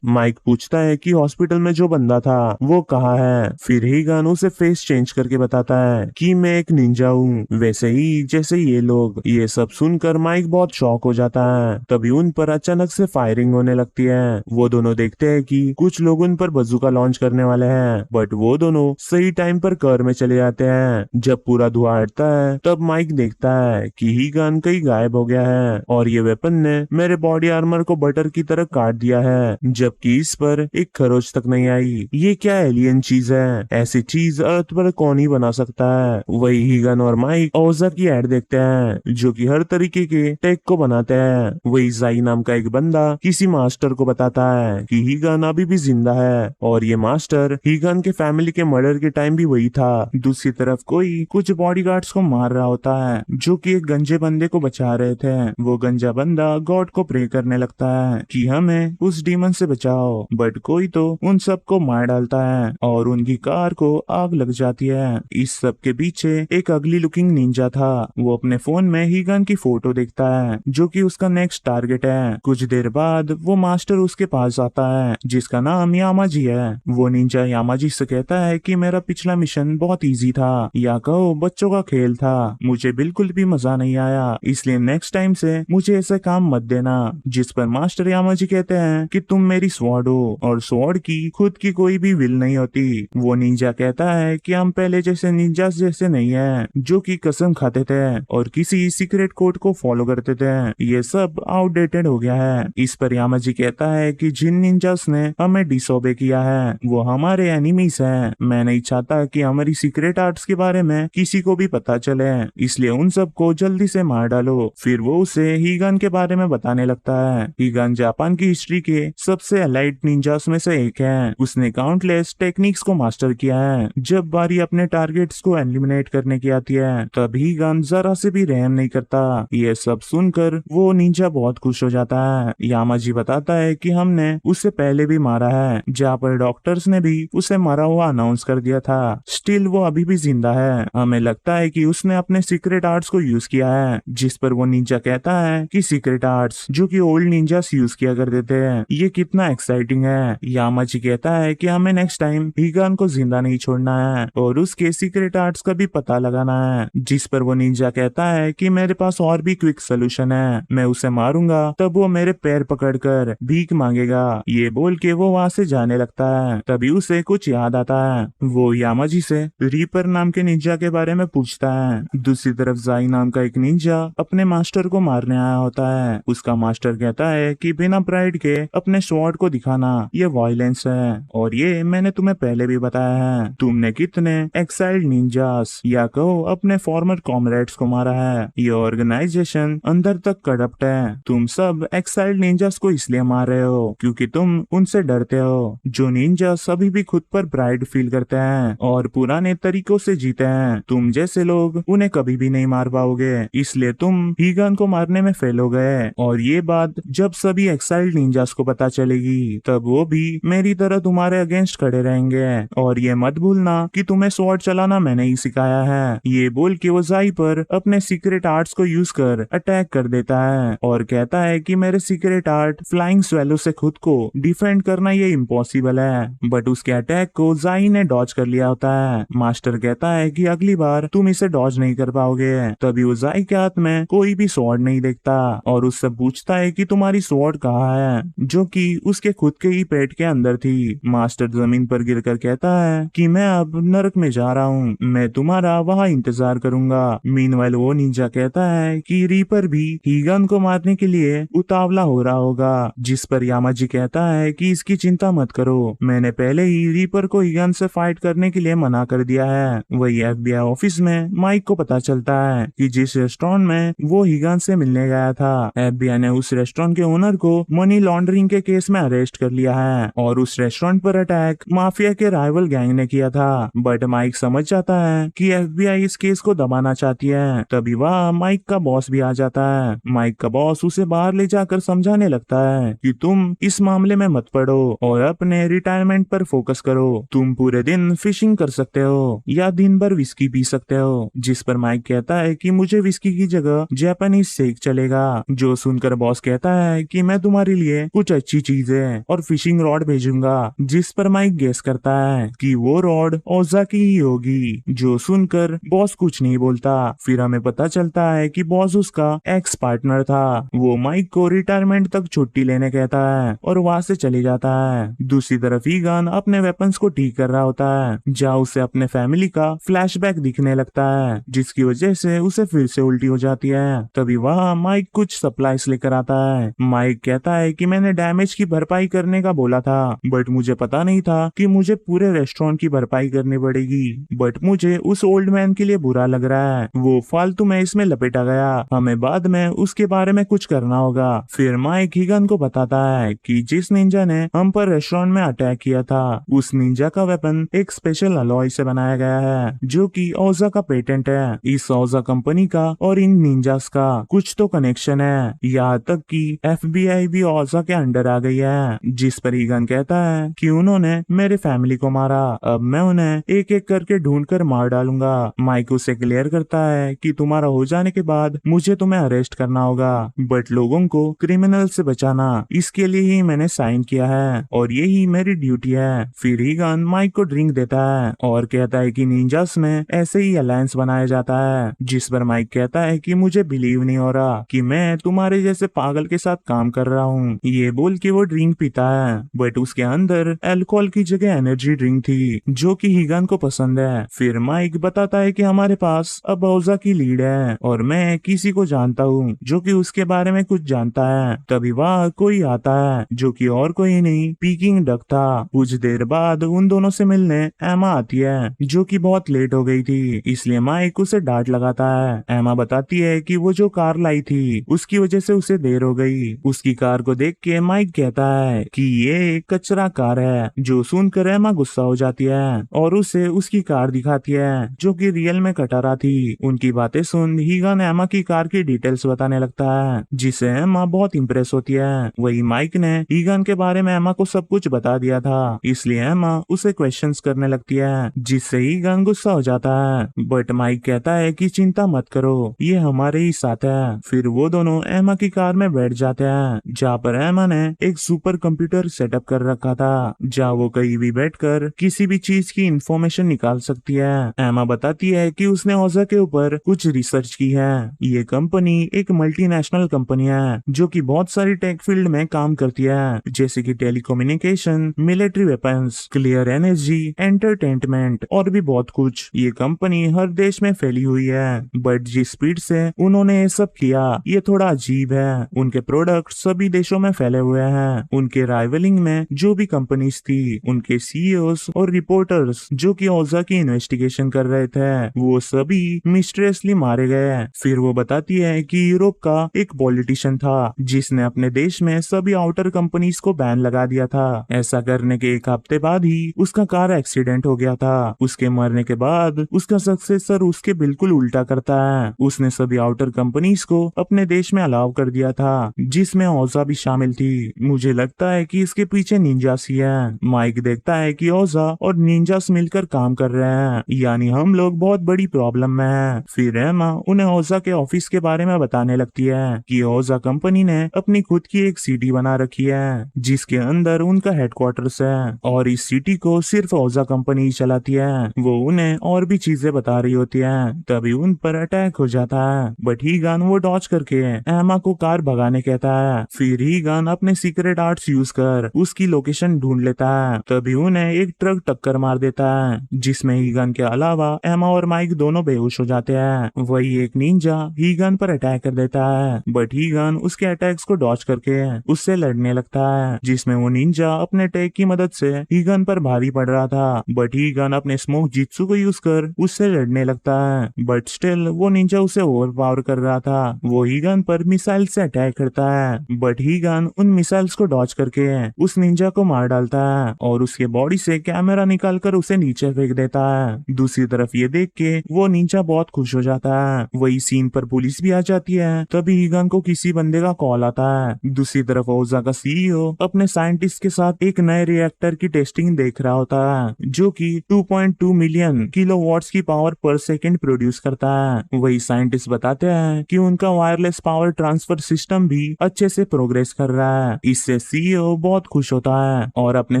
माइक पूछता है कि हॉस्पिटल में जो बंदा था वो कहाँ है। फिर हीगन उसे फेस चेंज करके बताता है कि मैं एक निंजा हूँ, वैसे ही जैसे ये लोग। ये सब सुनकर माइक बहुत शॉक हो जाता है। तभी उन पर अचानक से फायरिंग होने लगती है। वो दोनों देखते हैं कि कुछ लोग उन पर बंदूका लॉन्च करने वाले हैं, बट वो दोनों सही टाइम पर कर में चले जाते हैं। जब पूरा धुआं हटता है तब माइक देखता है कि हीगन कहीं गायब हो गया है और ये वेपन ने मेरे बॉडी आर्मर को बटर की तरह काट दिया है, जबकि इस पर एक खरोच तक नहीं आई। ये क्या एलियन चीज है, ऐसी चीज अर्थ पर कौन ही बना सकता है। वही हीगन और माइक औजा की एड देखते हैं जो कि हर तरीके के टेक को बनाते हैं। वही जाई नाम का एक बंदा किसी मास्टर को बताता है कि हीगन अभी भी जिंदा है और ये मास्टर हीगन के फैमिली के मर्डर के टाइम भी वही था। दूसरी तरफ कोई कुछ बॉडीगार्ड्स को मार रहा होता है जो कि एक गंजे बंदे को बचा रहे थे। वो गंजा बंदा गॉड को प्रे करने लगता है कि हमें उस डीमन से बचाओ, बट कोई तो उन सबको मार डालता है और उनकी कार को आग लग जाती है। इस सब के पीछे एक अगली लुकिंग निंजा था। वो अपने फोन में हीगन की फोटो देखता है जो कि उसका नेक्स्ट टारगेट है। कुछ देर बाद वो मास्टर उसके पास आता है जिसका नाम यामाजी है। वो निंजा यामाजी से कहता है कि मेरा पिछला मिशन बहुत इजी था, या कहो बच्चों का खेल था, मुझे बिल्कुल भी मजा नहीं आया, इसलिए नेक्स्ट टाइम से मुझे ऐसा काम मत देना। जिस पर मास्टर यामाजी कहते हैं कि तुम मेरी स्वॉर्ड हो और स्वॉर्ड की खुद की कोई भी विल नहीं होती। वो निंजा कहता है कि हम पहले जैसे निंजास जैसे नहीं है जो कि कसम खाते थे और किसी सीक्रेट कोड को फॉलो करते थे, ये सब आउटडेटेड हो गया है। इस पर यामाजी कहता है कि जिन निंजास ने हमें डिसोबे किया है वो हमारे एनिमीज हैं। मैं नहीं चाहता कि हमारी सीक्रेट आर्ट्स के बारे में किसी को भी पता चले, इसलिए उन सबको जल्दी से मार डालो। फिर वो उसे हीगन के बारे में बताने लगता है। हीगन जापान की हिस्ट्री के सबसे एलाइट निंजास में से एक है। उसने काउंटलेस टेक्निक्स को मास्टर किया है। जब बारी अपने टारगेट्स को एलिमिनेट करने की आती है तब भी हीगान जरा से भी रहम नहीं करता। ये सब सुनकर वो निंजा बहुत खुश हो जाता है। यामाजी बताता है कि हमने उसे पहले भी मारा है, जहाँ पर डॉक्टर्स ने भी उसे मरा हुआ अनाउंस कर दिया था। स्टिल वो अभी भी जिंदा है। हमें लगता है कि उसने अपने सीक्रेट आर्ट्स को यूज किया है। जिस पर वो निंजा कहता है कि सीक्रेट आर्ट्स जो कि ओल्ड निंजास यूज किया करते थे, ये कितना एक्साइटिंग है। यामाजी कहता है कि हमें नेक्स्ट टाइम हीगान को जिंदा नहीं छोड़ना है और उसके सीक्रेट आर्ट्स का भी पता लगाना है। जिस पर वो निंजा कहता है कि मेरे पास और भी क्विक सोल्यूशन है, मैं उसे मारूंगा तब वो मेरे पैर पकड़कर भीख मांगेगा। ये बोल के वो वहाँ से जाने लगता है। तभी उसे कुछ याद आता है। वो यामाजी से रीपर नाम के निंजा के बारे में पूछता है। दूसरी तरफ जाई नाम का एक निंजा अपने मास्टर को मारने आया होता है। उसका मास्टर कहता है कि बिना प्राइड के अपने स्वॉर्ड को दिखाना ये वायलेंस है, और ये मैंने तुम्हें पहले भी बताया है। तुमने कितने एक्साइल्ड निंजास या कहो अपने फॉर्मर कॉमरेड्स को मारा है। ये ऑर्गेनाइजेशन अंदर तक करप्ट है। तुम सब एक्साइल्ड निंजास को इसलिए मार रहे हो क्योंकि तुम उनसे डरते हो। जो निंजास अभी भी खुद पर प्राइड फील करते हैं और पुराने तरीकों से जीते हैं, तुम जैसे लोग उन्हें कभी भी नहीं मार पाओगे, इसलिए तुम हीगान को मारने में फेल हो गए। और ये बात जब सभी एक्साइल्ड निंजास को पता चलेगी तब वो भी मेरी तरह तुम्हारे अगेंस्ट खड़े रहेंगे। और ये मत भूलना कि तुम्हें स्वॉर्ड चलाना मैंने ही सिखाया है। ये बोल के वो जाई पर अपने सीक्रेट आर्ट्स को यूज कर अटैक कर देता है और कहता है कि मेरे सीक्रेट आर्ट फ्लाइंग स्वेलो से खुद को डिफेंड करना ये इम्पॉसिबल है। बट उसके अटैक को जाई ने डॉज कर लिया होता है। मास्टर कहता है कि अगली बार तुम इसे डॉज नहीं कर पाओगे। तभी वो जाई के हाथ में कोई भी स्वॉर्ड नहीं देखता और उससे पूछता है कि तुम्हारी स्वॉर्ड कहाँ है, जो कि उसके खुद के ही पेट के अंदर थी। मास्टर जमीन पर गिरकर कहता है कि मैं अब नरक में जा रहा हूँ, मैं तुम्हारा वहाँ इंतजार करूंगा। मीनवाइल वो निंजा कहता है कि रीपर भी हीगान को मारने के लिए उतावला हो रहा होगा। जिस पर यामाजी कहता है कि इसकी चिंता मत करो, मैंने पहले ही रीपर को हीगान से फाइट करने के लिए मना कर दिया है। वही FBI ऑफिस में माइक को पता चलता है कि जिस रेस्टोरेंट में वो हीगान से मिलने गया था, FBI ने उस रेस्टोरेंट के ओनर को मनी लॉन्ड्रिंग के केस में अरेस्ट कर लिया है और उस रेस्टोरेंट पर अटैक माफिया के राइवल गैंग ने किया था। बट माइक समझ जाता है कि FBI इस केस को दबाना चाहती है। तभी वह माइक का बॉस भी आ जाता है। माइक का बॉस उसे बाहर ले जाकर समझाने लगता है कि तुम इस मामले में मत पड़ो और अपने रिटायरमेंट पर फोकस करो। तुम पूरे दिन फिशिंग कर सकते हो या दिन भर विस्की पी सकते हो। जिस पर माइक कहता है कि मुझे विस्की की जगह जापानीज शेक चलेगा। जो सुनकर बॉस कहता है कि मैं तुम्हारे लिए कुछ अच्छी चीजें और फिशिंग रॉड भेजूंगा। जिस पर माइक गेस करता है कि वो रॉड ओजा की ही होगी। जो सुनकर बॉस कुछ नहीं बोलता। फिर हमें पता चलता है कि बॉस उसका एक्स पार्टनर था। वो माइक को रिटायरमेंट तक छुट्टी लेने कहता है और वहाँ से चले जाता है। दूसरी तरफ हीगान अपने वेपन्स को ठीक कर रहा होता है, जहाँ उसे अपने फैमिली का फ्लैशबैक दिखने लगता है, जिसकी वजह से उसे फिर से उल्टी हो जाती है। तभी वहाँ माइक कुछ सप्लाईज लेकर आता है। माइक कहता है कि मैंने डैमेज की भरपाई करने का बोला था, बट मुझे पता नहीं था कि मुझे पूरे रेस्टोरेंट की भरपाई करनी पड़ेगी। बट मुझे उस ओल्ड मैन के लिए बुरा लग रहा है, वो फालतू में इसमें लपेटा गया। हमें बाद में उसके बारे में कुछ करना होगा। फिर माइक हीगन को बताता है कि जिस निंजा ने हम पर रेस्टोरेंट में अटैक किया था, उस निंजा का वेपन एक स्पेशल अलॉय से बनाया गया है, जो कि ओजा का पेटेंट है। इस ओजा कंपनी का और इन निंजास का कुछ तो कनेक्शन है, यहाँ तक कि FBI भी ओजा के अंडर आ गई है। जिस पर हीगन कहता है कि उन्होंने मेरे फैमिली को मारा, अब मैं उन्हें एक एक करके ढूंढ कर मार डालूंगा। माइक उसे क्लियर करता है कि तुम्हारा हो जाने के बाद मुझे तुम्हें अरेस्ट करना होगा, बट लोगों को क्रिमिनल से बचाना इसके लिए ही मैंने साइन किया है और यही मेरी ड्यूटी है। फिर हीगन माइक को ड्रिंक देता है और कहता है कि निंजास में ऐसे ही अलायंस बनाया जाता है। जिस पर माइक कहता है कि मुझे बिलीव नहीं हो रहा कि मैं तुम्हारे जैसे पागल के साथ काम कर रहा हूँ। ये बोल के वो ड्रिंक पीता है, बट उसके अंदर अल्कोहल की जगह एनर्जी ड्रिंक थी, जो कि हीगन को पसंद है। फिर माइक बताता है कि हमारे पास अब ओजा की लीड है और मैं किसी को जानता हूँ जो कि उसके बारे में कुछ जानता है। तभी वहाँ कोई आता है जो कि और कोई नहीं पीकिंग डक था। कुछ देर बाद उन दोनों से मिलने एमा आती है, जो कि बहुत लेट हो गई थी, इसलिए माइक उसे डांट लगाता है। एमा बताती है कि वो जो कार लाई थी उसकी वजह से उसे देर हो गई। उसकी कार को देख के माइक कहता है कि ये कचरा कार है। जो सुनकर एमा गुस्सा हो जाती है और उसे उसकी कार दिखाती है, जो कि रियल में कटर थी। उनकी बातें सुन हीगन एमा की कार की डिटेल्स बताने लगता है, जिससे एमा बहुत इंप्रेस होती है। वही माइक ने हीगन के बारे में एमा को सब कुछ बता दिया था, इसलिए एमा उसे क्वेश्चंस करने लगती है, जिससे हीगन गुस्सा हो जाता है। बट माइक कहता है कि चिंता मत करो, ये हमारे ही साथ है। फिर वो दोनों एमा की कार में बैठ जाते हैं, जहाँ पर एमा ने एक सुपर कंप्यूटर सेटअप कर रखा था, जहाँ वो कहीं भी बैठकर किसी भी चीज की इंफॉर्मेशन निकाल सकती है। एमा बताती है कि उसने ओजा के ऊपर कुछ रिसर्च की है। ये कंपनी एक मल्टीनेशनल कंपनी है जो कि बहुत सारी टेक फील्ड में काम करती है, जैसे कि telecommunication, military weapons, clear energy, entertainment और भी बहुत कुछ। ये कंपनी हर देश में फैली हुई है, बट जिस स्पीड से उन्होंने ये सब किया ये थोड़ा अजीब है। उनके प्रोडक्ट सभी देशों में फैले हुए हैं। उनके राइवलिंग में जो भी कंपनीज थी, उनके सीईओस और रिपोर्टर्स जो कि ओजा की इन्वेस्टिगेशन कर रहे थे, वो सभी मिस्टीरियसली मारे गए। फिर वो बताती है कि यूरोप का एक पॉलिटिशियन था जिसने अपने देश में सभी आउटर कंपनीज को बैन लगा दिया था। ऐसा करने के एक हफ्ते बाद ही उसका कार एक्सीडेंट हो गया था। उसके मरने के बाद उसका सक्सेसर उसके बिल्कुल उल्टा करता है। उसने सभी आउटर कंपनीज को अपने देश में अलाउ कर दिया था, जिसमें ओजा भी शामिल थी। मुझे लगता है कि इसके पीछे निंजास ही है। माइक देखता है कि ओजा और निंजास मिलकर काम कर रहे हैं, यानी हम लोग बहुत बड़ी प्रॉब्लम में हैं। फिर एमा उन्हें ओजा के ऑफिस के बारे में बताने लगती है कि ओजा कंपनी ने अपनी खुद की एक सिटी बना रखी है, जिसके अंदर उनका हेडक्वार्टर्स है, और इस सिटी को सिर्फ ओजा कंपनी ही चलाती है। वो उन्हें और भी चीजें बता रही होती है, तभी उन पर अटैक हो जाता है, बट हीगन वो डॉज करके एमा को कार भगाने कहता है। फिर हीगन अपने सीक्रेट आर्ट्स यूज कर उसकी लोकेशन ढूंढ लेता है, तभी उन्हें एक ट्रक टक्कर मार देता है, जिसमें हीगन के अलावा एमा और माइक दोनों बेहोश हो जाते हैं। वही एक निंजा हीगन पर अटैक कर देता है, बट हीगन उसके अटैक्स को डॉज करके उससे लड़ने लगता है, जिसमें वो निंजा अपने टैग की मदद से हीगन पर भारी पड़ रहा था, बट हीगन अपने स्मोक जित्सु को यूज कर उससे लड़ने लगता है, बट स्टिल वो निंजा उसे ओवर पावर कर रहा था। वो हीगन पर मिसाइल से अटैक करता है, बट हीगन उन मिसाइल्स को डॉज करके उस निंजा को मार डालता है और उसके बॉडी से कैमरा निकालकर उसे नीचे फेंक देता है। दूसरी तरफ ये देख के वो निंजा बहुत खुश हो जाता है। वही सीन पर पुलिस भी आ जाती है, तभी हीगन को किसी बंदे का कॉल आता है। दूसरी तरफ ओजा का सीईओ अपने साइंटिस्ट के साथ एक नए रिएक्टर की टेस्टिंग देख रहा होता है, जो कि 2.2 मिलियन किलोवाट्स की पावर पर सेकंड प्रोड्यूस करता है। वही साइंटिस्ट बताते हैं कि उनका वायरलेस पावर ट्रांसफर सिस्टम भी अच्छे से प्रोग्रेस कर रहा है। इससे सीईओ बहुत खुश होता है और अपने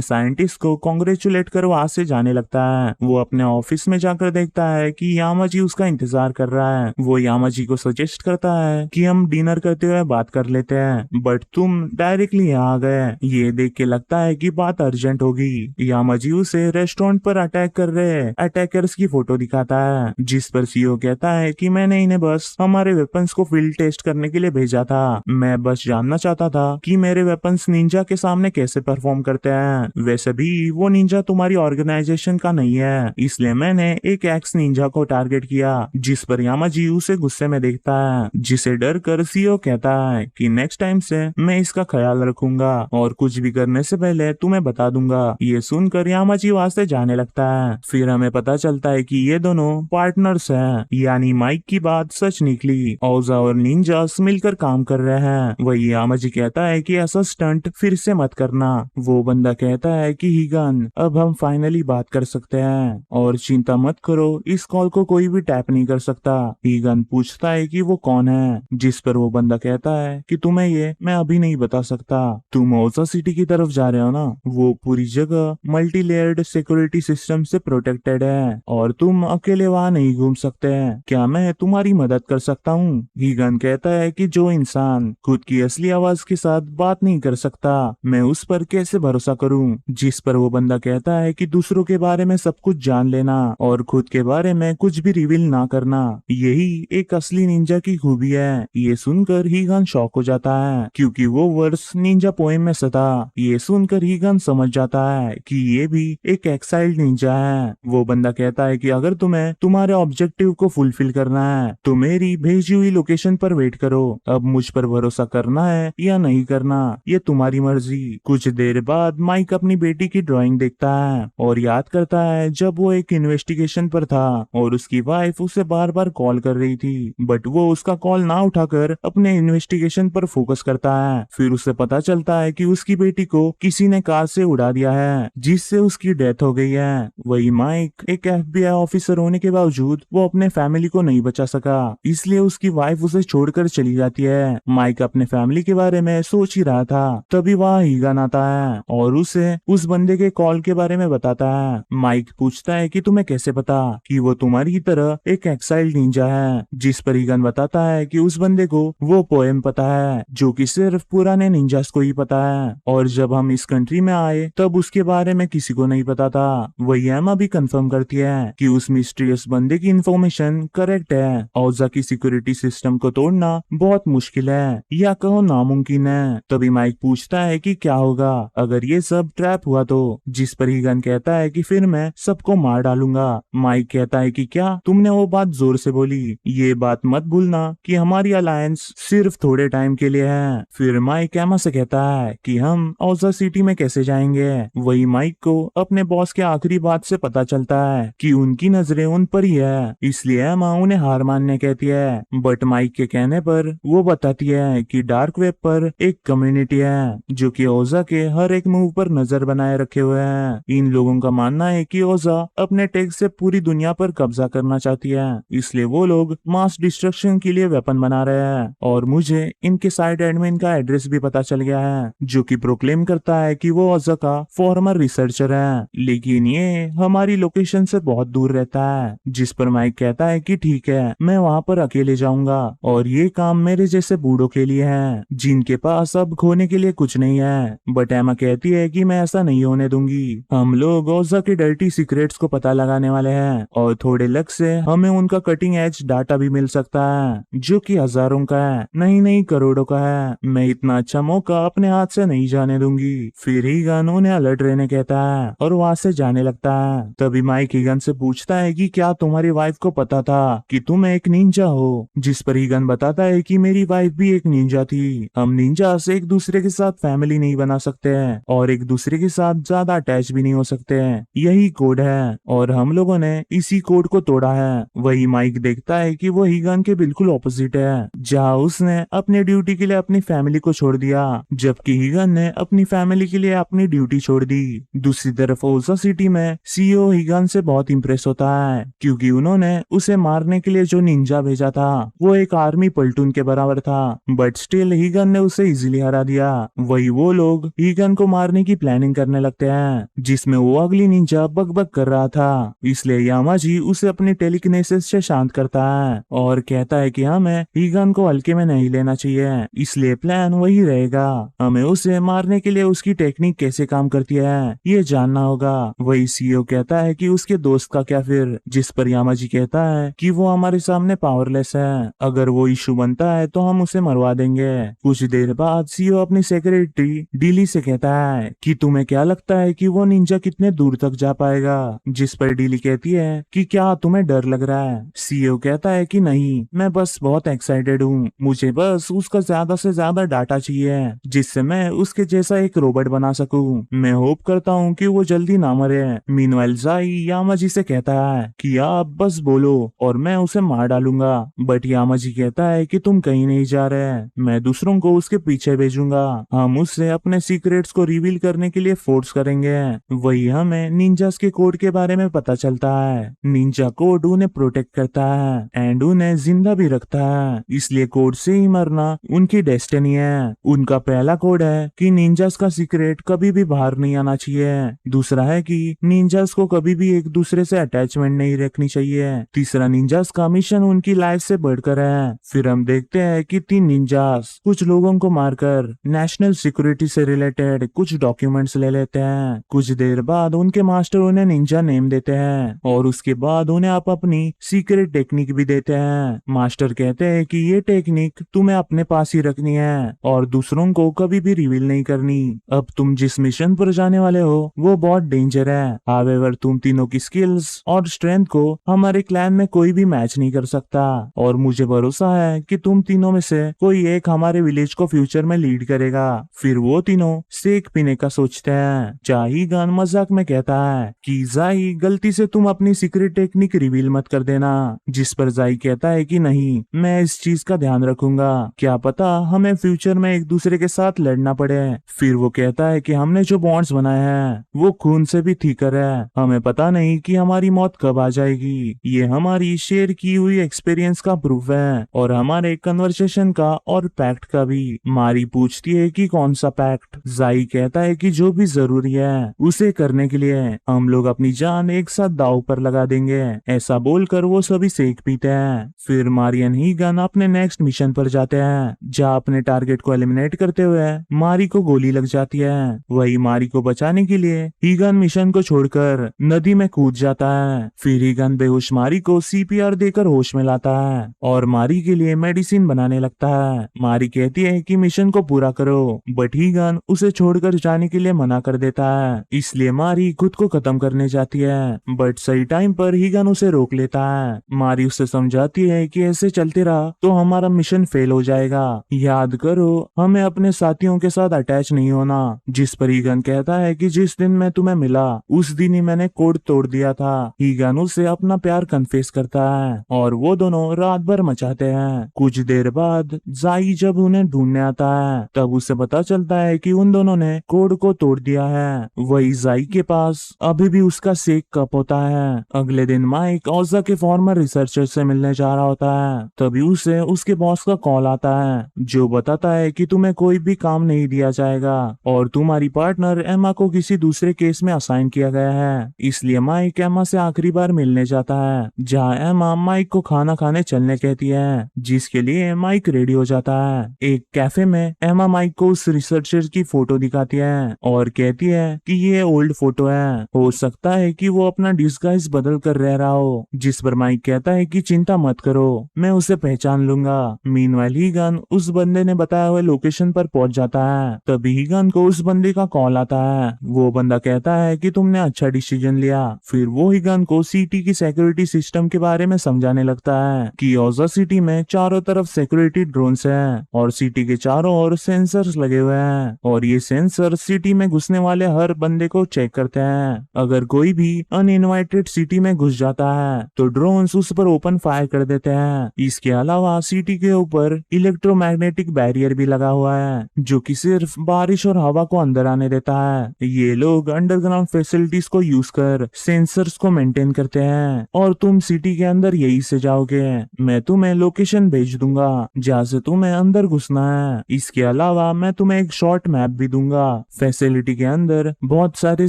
साइंटिस्ट को कांग्रेचुलेट कर वहां से जाने लगता है। वो अपने ऑफिस में जाकर देखता है कि यामाजी उसका इंतजार कर रहा है। वो यामाजी को सजेस्ट करता है कि हम डिनर करते हुए बात कर लेते हैं, बट तुम डायरेक्टली यहाँ आ गए। ये देख के लगता है कि बात अर्जेंट होगी। यामाजी उसे रेस्टोरेंट पर अटैक कर रहे अटैकर्स की फोटो दिखाता है, जिस पर सीईओ कहता है कि मैंने इन्हें बस हमारे वेपन्स को फील्ड टेस्ट करने के लिए भेजा था। मैं बस जानना चाहता था कि मेरे वेपन्स निंजा के सामने कैसे परफॉर्म करते हैं। वैसे भी वो निंजा तुम्हारी ऑर्गेनाइजेशन का नहीं है, इसलिए मैंने एक एक्स निंजा को टारगेट किया, जिस पर यामाजी उसे गुस्से में देखता है, जिसे डर कर सीईओ कहता है कि नेक्स्ट टाइम से मैं इसका ख्याल रखूंगा और कुछ भी करने से पहले तुम्हें बता दूंगा। ये सुनकर यामाजी वहां से जाने लगता है। फिर हमें पता चलता है कि ये दोनों पार्टनर्स हैं, यानी माइक की बात सच निकली। ओजा और निंजास मिलकर काम कर रहे हैं। वही यामाजी कहता है कि ऐसा स्टंट फिर से मत करना। वो बंदा कहता है कि हीगन अब हम फाइनली बात कर सकते हैं और चिंता मत करो, इस कॉल को कोई भी टैप नहीं कर सकता। हीगन पूछता है कि वो कौन है, जिस पर वो बंदा कहता है कि तुम्हें ये मैं अभी नहीं बता सकता। तुम ओजा सिटी की तरफ जा रहे हो ना, वो पूरी जगह मल्टी लेयर्ड सिक्योरिटी सिस्टम से प्रोटेक्टेड है और तुम अकेले वहाँ नहीं घूम सकते। क्या मैं तुम्हारी मदद कर सकता हूँ? हीगन कहता है कि जो इंसान खुद की असली आवाज के साथ बात नहीं कर सकता, मैं उस पर कैसे भरोसा करूँ? जिस पर वो बंदा कहता है कि दूसरों के बारे में सब कुछ जान लेना और खुद के बारे में कुछ भी रिवील ना करना, यही एक असली निंजा की खूबी है। ये सुनकर हीगन शॉक हो जाता है, क्योंकि वो वर्ड्स निंजा पोएम में था। ये सुनकर हीगन समझ जाता है कि ये भी एक एक्साइल्ड निंजा है। वो बंदा कहता है कि अगर तुम्हें तुम्हारे ऑब्जेक्टिव को फुलफिल करना है तो मेरी भेजी हुई लोकेशन पर वेट करो। अब मुझ पर भरोसा करना है या नहीं करना, ये तुम्हारी मर्जी। कुछ देर बाद माइक अपनी बेटी की ड्राइंग देखता है और याद करता है जब वो एक इन्वेस्टिगेशन पर था और उसकी वाइफ उसे बार बार कॉल कर रही थी, बट वो उसका कॉल ना उठाकर अपने इन्वेस्टिगेशन पर फोकस करता है। फिर उसे पता चलता है कि उसकी बेटी को किसी ने कार से उड़ा दिया है, जिससे उसकी डेथ हो गई है। वही माइक एक FBI ऑफिसर होने के बावजूद वो अपने फैमिली को नहीं बचा सका, इसलिए उसकी वाइफ उसे छोड़कर चली जाती है। माइक अपने फैमिली के बारे में सोच ही रहा था, तभी वहाँ हीगन आता है और उसे उस बंदे के कॉल के बारे में बताता है। माइक पूछता है कि तुम्हें कैसे पता कि वो तुम्हारी ही तरह एक एक्साइल्ड निंजा है, जिस पर हीगन बताता है कि उस बंदे को वो पोएम पता है जो कि सिर्फ पुराने निंजास को ही पता है, और जब हम इस कंट्री में आए तब उसके बारे में किसी को नहीं पता था। वही एमा भी कंफर्म करती है कि उस मिस्टीरियस बंदे की इंफॉर्मेशन करेक्ट है। ओजा की सिक्योरिटी सिस्टम को तोड़ना बहुत मुश्किल है, या कहो नामुमकिन है। तभी माइक पूछता है कि क्या होगा अगर ये सब ट्रैप हुआ तो, जिस पर हीगन कहता है कि फिर मैं सबको मार डालूंगा। माइक कहता है कि क्या तुमने वो बात जोर से बोली, ये बात मत भूलना कि हमारी अलायंस सिर्फ थोड़े टाइम के लिए है। फिर माइक एमा से कहता है कि हम ओजा सिटी में कैसे जाएंगे। वही माइक को अपने बॉस के आखिरी बात से पता चलता है कि उनकी नजरें उन पर ही है, इसलिए एमा उन्हें हार मानने कहती है। बट माइक के कहने पर वो बताती है कि डार्क वेब पर एक कम्युनिटी है जो कि ओजा के हर एक मूव पर नजर बनाए रखे हुए है। इन लोगों का मानना है कि ओजा अपने टेक से पूरी दुनिया पर कब्जा करना चाहती है, इसलिए वो लोग मास डिस्ट्रक्शन के लिए वेपन बना रहे हैं। और मुझे इनके साइड एडमिन का एड्रेस भी पता चल गया है, जो कि प्रोक्लेम करता है कि वो ओजा का फॉर्मर रिसर्चर है, लेकिन ये हमारी लोकेशन से बहुत दूर रहता है। जिस पर माइक कहता है कि ठीक है, मैं वहाँ पर अकेले जाऊंगा, और ये काम मेरे जैसे बूढ़ों के लिए है जिनके पास अब खोने के लिए कुछ नहीं है। बट एमा कहती है कि मैं ऐसा नहीं होने दूंगी। हम लोग ओजा के डर्टी सीक्रेट्स को पता लगाने वाले हैं, और थोड़े लक से हमें उनका कटिंग एज डाटा भी मिल सकता है, जो कि हजारों का है, नहीं करोड़ों का है। मैं इतना अच्छा मौका अपने हाथ से नहीं जाने दूंगी। फिर हीगन उन्हें अलर्ट रहने कहता है और वहाँ से जाने लगता है। तभी माइक हीगन से पूछता है कि क्या तुम्हारी वाइफ को पता था कि तुम एक निंजा हो, जिस पर हीगन बताता है कि मेरी वाइफ भी एक निंजा थी। हम निंजा से एक दूसरे के साथ फैमिली नहीं बना सकते हैं, और एक दूसरे के साथ ज्यादा अटैच भी नहीं हो सकते हैं। यही कोड है, और हम लोगों ने इसी कोड को तोड़ा है। वही माइक देखता है कि वो हीगन के बिल्कुल ऑपोजिट है, जहाँ उसने अपनी ड्यूटी के लिए अपनी फैमिली को छोड़ दिया, जबकि हीगन ने अपनी फैमिली के लिए अपनी ड्यूटी छोड़ दी। दूसरी तरफ ओजा सिटी में सीईओ हीगन से बहुत इम्प्रेस होता है, क्योंकि उन्होंने उसे मारने के लिए जो निंजा भेजा था वो एक आर्मी प्लेटून के बराबर था, बट स्टिल हीगन ने उसे इजीली हरा दिया। वही वो लोग हीगन को मारने की प्लानिंग करने लगते हैं, जिसमें वो अगली निंजा बक कर रहा था। इसलिए यामाजी उसे अपनी टेलीकिनेसिस से शांत करता है और कहता है कि हमें हीगन को हल्के में नहीं लेना चाहिए, इसलिए प्लान वही रहेगा। हमें उसे मारने के लिए उसकी टेक्निक कैसे काम करती है ये जानना होगा। वही सीईओ कहता है कि उसके दोस्त का क्या फिर, जिस पर यामाजी कहता है कि वो हमारे सामने पावरलेस है, अगर वो इशू बनता है तो हम उसे मरवा देंगे। कुछ देर बाद सीईओ अपनी सेक्रेटरी डीली से कहता है कि तुम्हें क्या लगता है कि वो निंजा कितने दूर तक जा पाएगा, जिस पर डीली कहती है कि क्या तुम्हें डर लग रहा है। सीईओ कहता है कि नहीं, मैं बस बहुत एक्साइटेड हूँ, मुझे बस उसका ज्यादा से ज्यादा डाटा चाहिए, जिससे मैं उसके जैसा एक रोबोट बना सकूं। मैं होप करता हूँ कि वो जल्दी ना मरे। मीनवाइल जाई यामाजी से कहता है कि आप बस बोलो और मैं उसे मार डालूंगा, बट यामाजी कहता है कि तुम कहीं नहीं जा रहे, मैं दूसरों को उसके पीछे भेजूंगा, हम उससे अपने सीक्रेट्स को रिवील करने के लिए फोर्स करेंगे। वही हमें निंजास के कोड के बारे में पता चलता है। निंजा कोड उन्हें प्रोटेक्ट करता है एंड उन्हें जिंदा भी रखता है, इसलिए कोड से ही मरना उनकी डेस्टिनी है। उनका पहला कोड है कि निंजास का सीक्रेट कभी भी बाहर नहीं आना चाहिए। दूसरा है कि निंजास को कभी भी एक दूसरे से अटैचमेंट नहीं रखनी चाहिए। तीसरा, निंजास का मिशन उनकी लाइफ से बढ़कर है। फिर हम देखते हैं कि 3 निंजास कुछ लोगों को मारकर नेशनल सिक्योरिटी से रिलेटेड कुछ डॉक्यूमेंट्स ले लेते हैं। कुछ देर बाद उनके मास्टर उन्हें निंजा नेम देते हैं और उसके बाद उन्हें आप अपनी सीक्रेट टेक्निक भी देते हैं। मास्टर कहते हैं कि ये टेक्निक तुम्हें अपने पास ही रखनी है और दूसरों को कभी भी रिवील नहीं करनी। अब तुम जिस मिशन पर जाने वाले हो वो बहुत डेंजर है, हावेवर तुम तीनों की स्किल्स और स्ट्रेंथ को हमारे क्लैन में कोई भी मैच नहीं कर सकता, और मुझे भरोसा है कि तुम तीनों में से कोई एक हमारे विलेज को फ्यूचर में लीड करेगा। फिर वो तीनों सेक पीने का सोचते हैं। जाही गान मजाक में कहता है कि जाही, गलती से तुम अपनी सीक्रेट टेक्निक रिवील रिवील मत कर देना। जिस पर जाई कहता है कि नहीं, मैं इस चीज का ध्यान रखूंगा, क्या पता हमें फ्यूचर में एक दूसरे के साथ लड़ना पड़े। फिर वो कहता है कि हमने जो बॉन्ड्स बनाए हैं वो खून से भी ठीकर है, हमें पता नहीं कि हमारी मौत कब आ जाएगी। ये हमारी शेयर की हुई एक्सपीरियंस का प्रूफ है और हमारे कन्वर्सेशन का और पैक्ट का भी। मारी पूछती है कि कौन सा पैक्ट? जाई कहता है कि जो भी जरूरी है उसे करने के लिए हम लोग अपनी जान एक साथ दांव पर लगा देंगे। ऐसा बोलकर वो सभी सेक पीते हैं। फिर मारियन हीगन अपने नेक्स्ट मिशन पर जाते हैं, जहाँ अपने टारगेट को एलिमिनेट करते हुए मारी को गोली लग जाती है। वही मारी को बचाने के लिए हीगन मिशन को छोड़कर नदी में कूद जाता है। फिर हीगन बेहोश मारी को सीपीआर देकर होश में लाता है और मारी के लिए मेडिसिन बनाने लगता है। मारी कहती है कि मिशन को पूरा करो, बट हीगन उसे छोड़कर जाने के लिए मना कर देता है। इसलिए मारी खुद को खत्म करने जाती है, बट सही टाइम पर हीगन उसे रोक लेता है। मारी उसे समझाती है कि ऐसे चलते रहा तो हमारा मिशन फेल हो जाएगा, याद करो हमें अपने साथियों के साथ अटैच नहीं होना। जिस पर हीगन कहता है कि जिस दिन मैं तुम्हें मिला उस दिन ही मैंने कोड तोड़ दिया था। हीगन उसे अपना प्यार कन्फेस करता है और वो दोनों रात भर मचाते हैं। कुछ देर बाद जाई जब उन्हें ढूंढने आता है तब उसे पता चलता है कि उन दोनों ने कोड को तोड़ दिया है। वही जाई के पास अभी भी उसका सेक कप होता है। अगले दिन माइक ओजा के फॉर्मर रिसर्चर से मिलने जा रहा होता है, तभी उसे उसके बॉस का कॉल आता है जो बताता है कि तुम्हें कोई भी काम नहीं दिया जाएगा और तुम्हारी पार्टनर एमा को किसी दूसरे केस में असाइन किया गया है। इसलिए माइक एमा से आखिरी बार मिलने जाता है, जहाँ एमा माइक को खाना खाने चलने कहती है, जिसके लिए माइक रेडी हो जाता है। एक कैफे में एमा माइक को उस रिसर्चर की फोटो दिखाती है और कहती है कि ये ओल्ड फोटो है, हो सकता है कि वो अपना डिस्गाइज बदल कर रह रहा हो। जिस पर माइक कहता है कि चिंता मत करो, मैं उसे पहचान लूंगा। मीनवाइल हीगन उस बंदे ने बताया हुए लोकेशन पर पहुंच जाता है। तभी हीगन को उस बंदे का कॉल आता है। वो बंदा कहता है कि तुमने अच्छा डिसीजन लिया। फिर वो हीगन को सिटी की सिक्योरिटी सिस्टम के बारे में समझाने लगता है कि ओजा सिटी में चारों तरफ सिक्योरिटी ड्रोन्स हैं और सिटी के चारों ओर सेंसर्स लगे हुए हैं और ये सेंसर सिटी में घुसने वाले हर बंदे को चेक करते हैं। अगर कोई भी अनइनवाइटेड सिटी में घुस जाता है तो ड्रोन्स उस पर ओपन फायर कर देते हैं। इसके अलावा सिटी के ऊपर इलेक्ट्रोमैग्नेटिक बैरियर भी लगा हुआ है जो कि सिर्फ बारिश और हवा को अंदर आने देता है। ये लोग अंडरग्राउंड फैसिलिटीज को यूज कर सेंसर्स को मेंटेन करते हैं और तुम सिटी के अंदर यही से जाओगे। मैं तुम्हें लोकेशन भेज दूंगा जहाँ से तुम्हें अंदर घुसना है। इसके अलावा मैं तुम्हें एक शॉर्ट मैप भी दूंगा। फैसिलिटी के अंदर बहुत सारे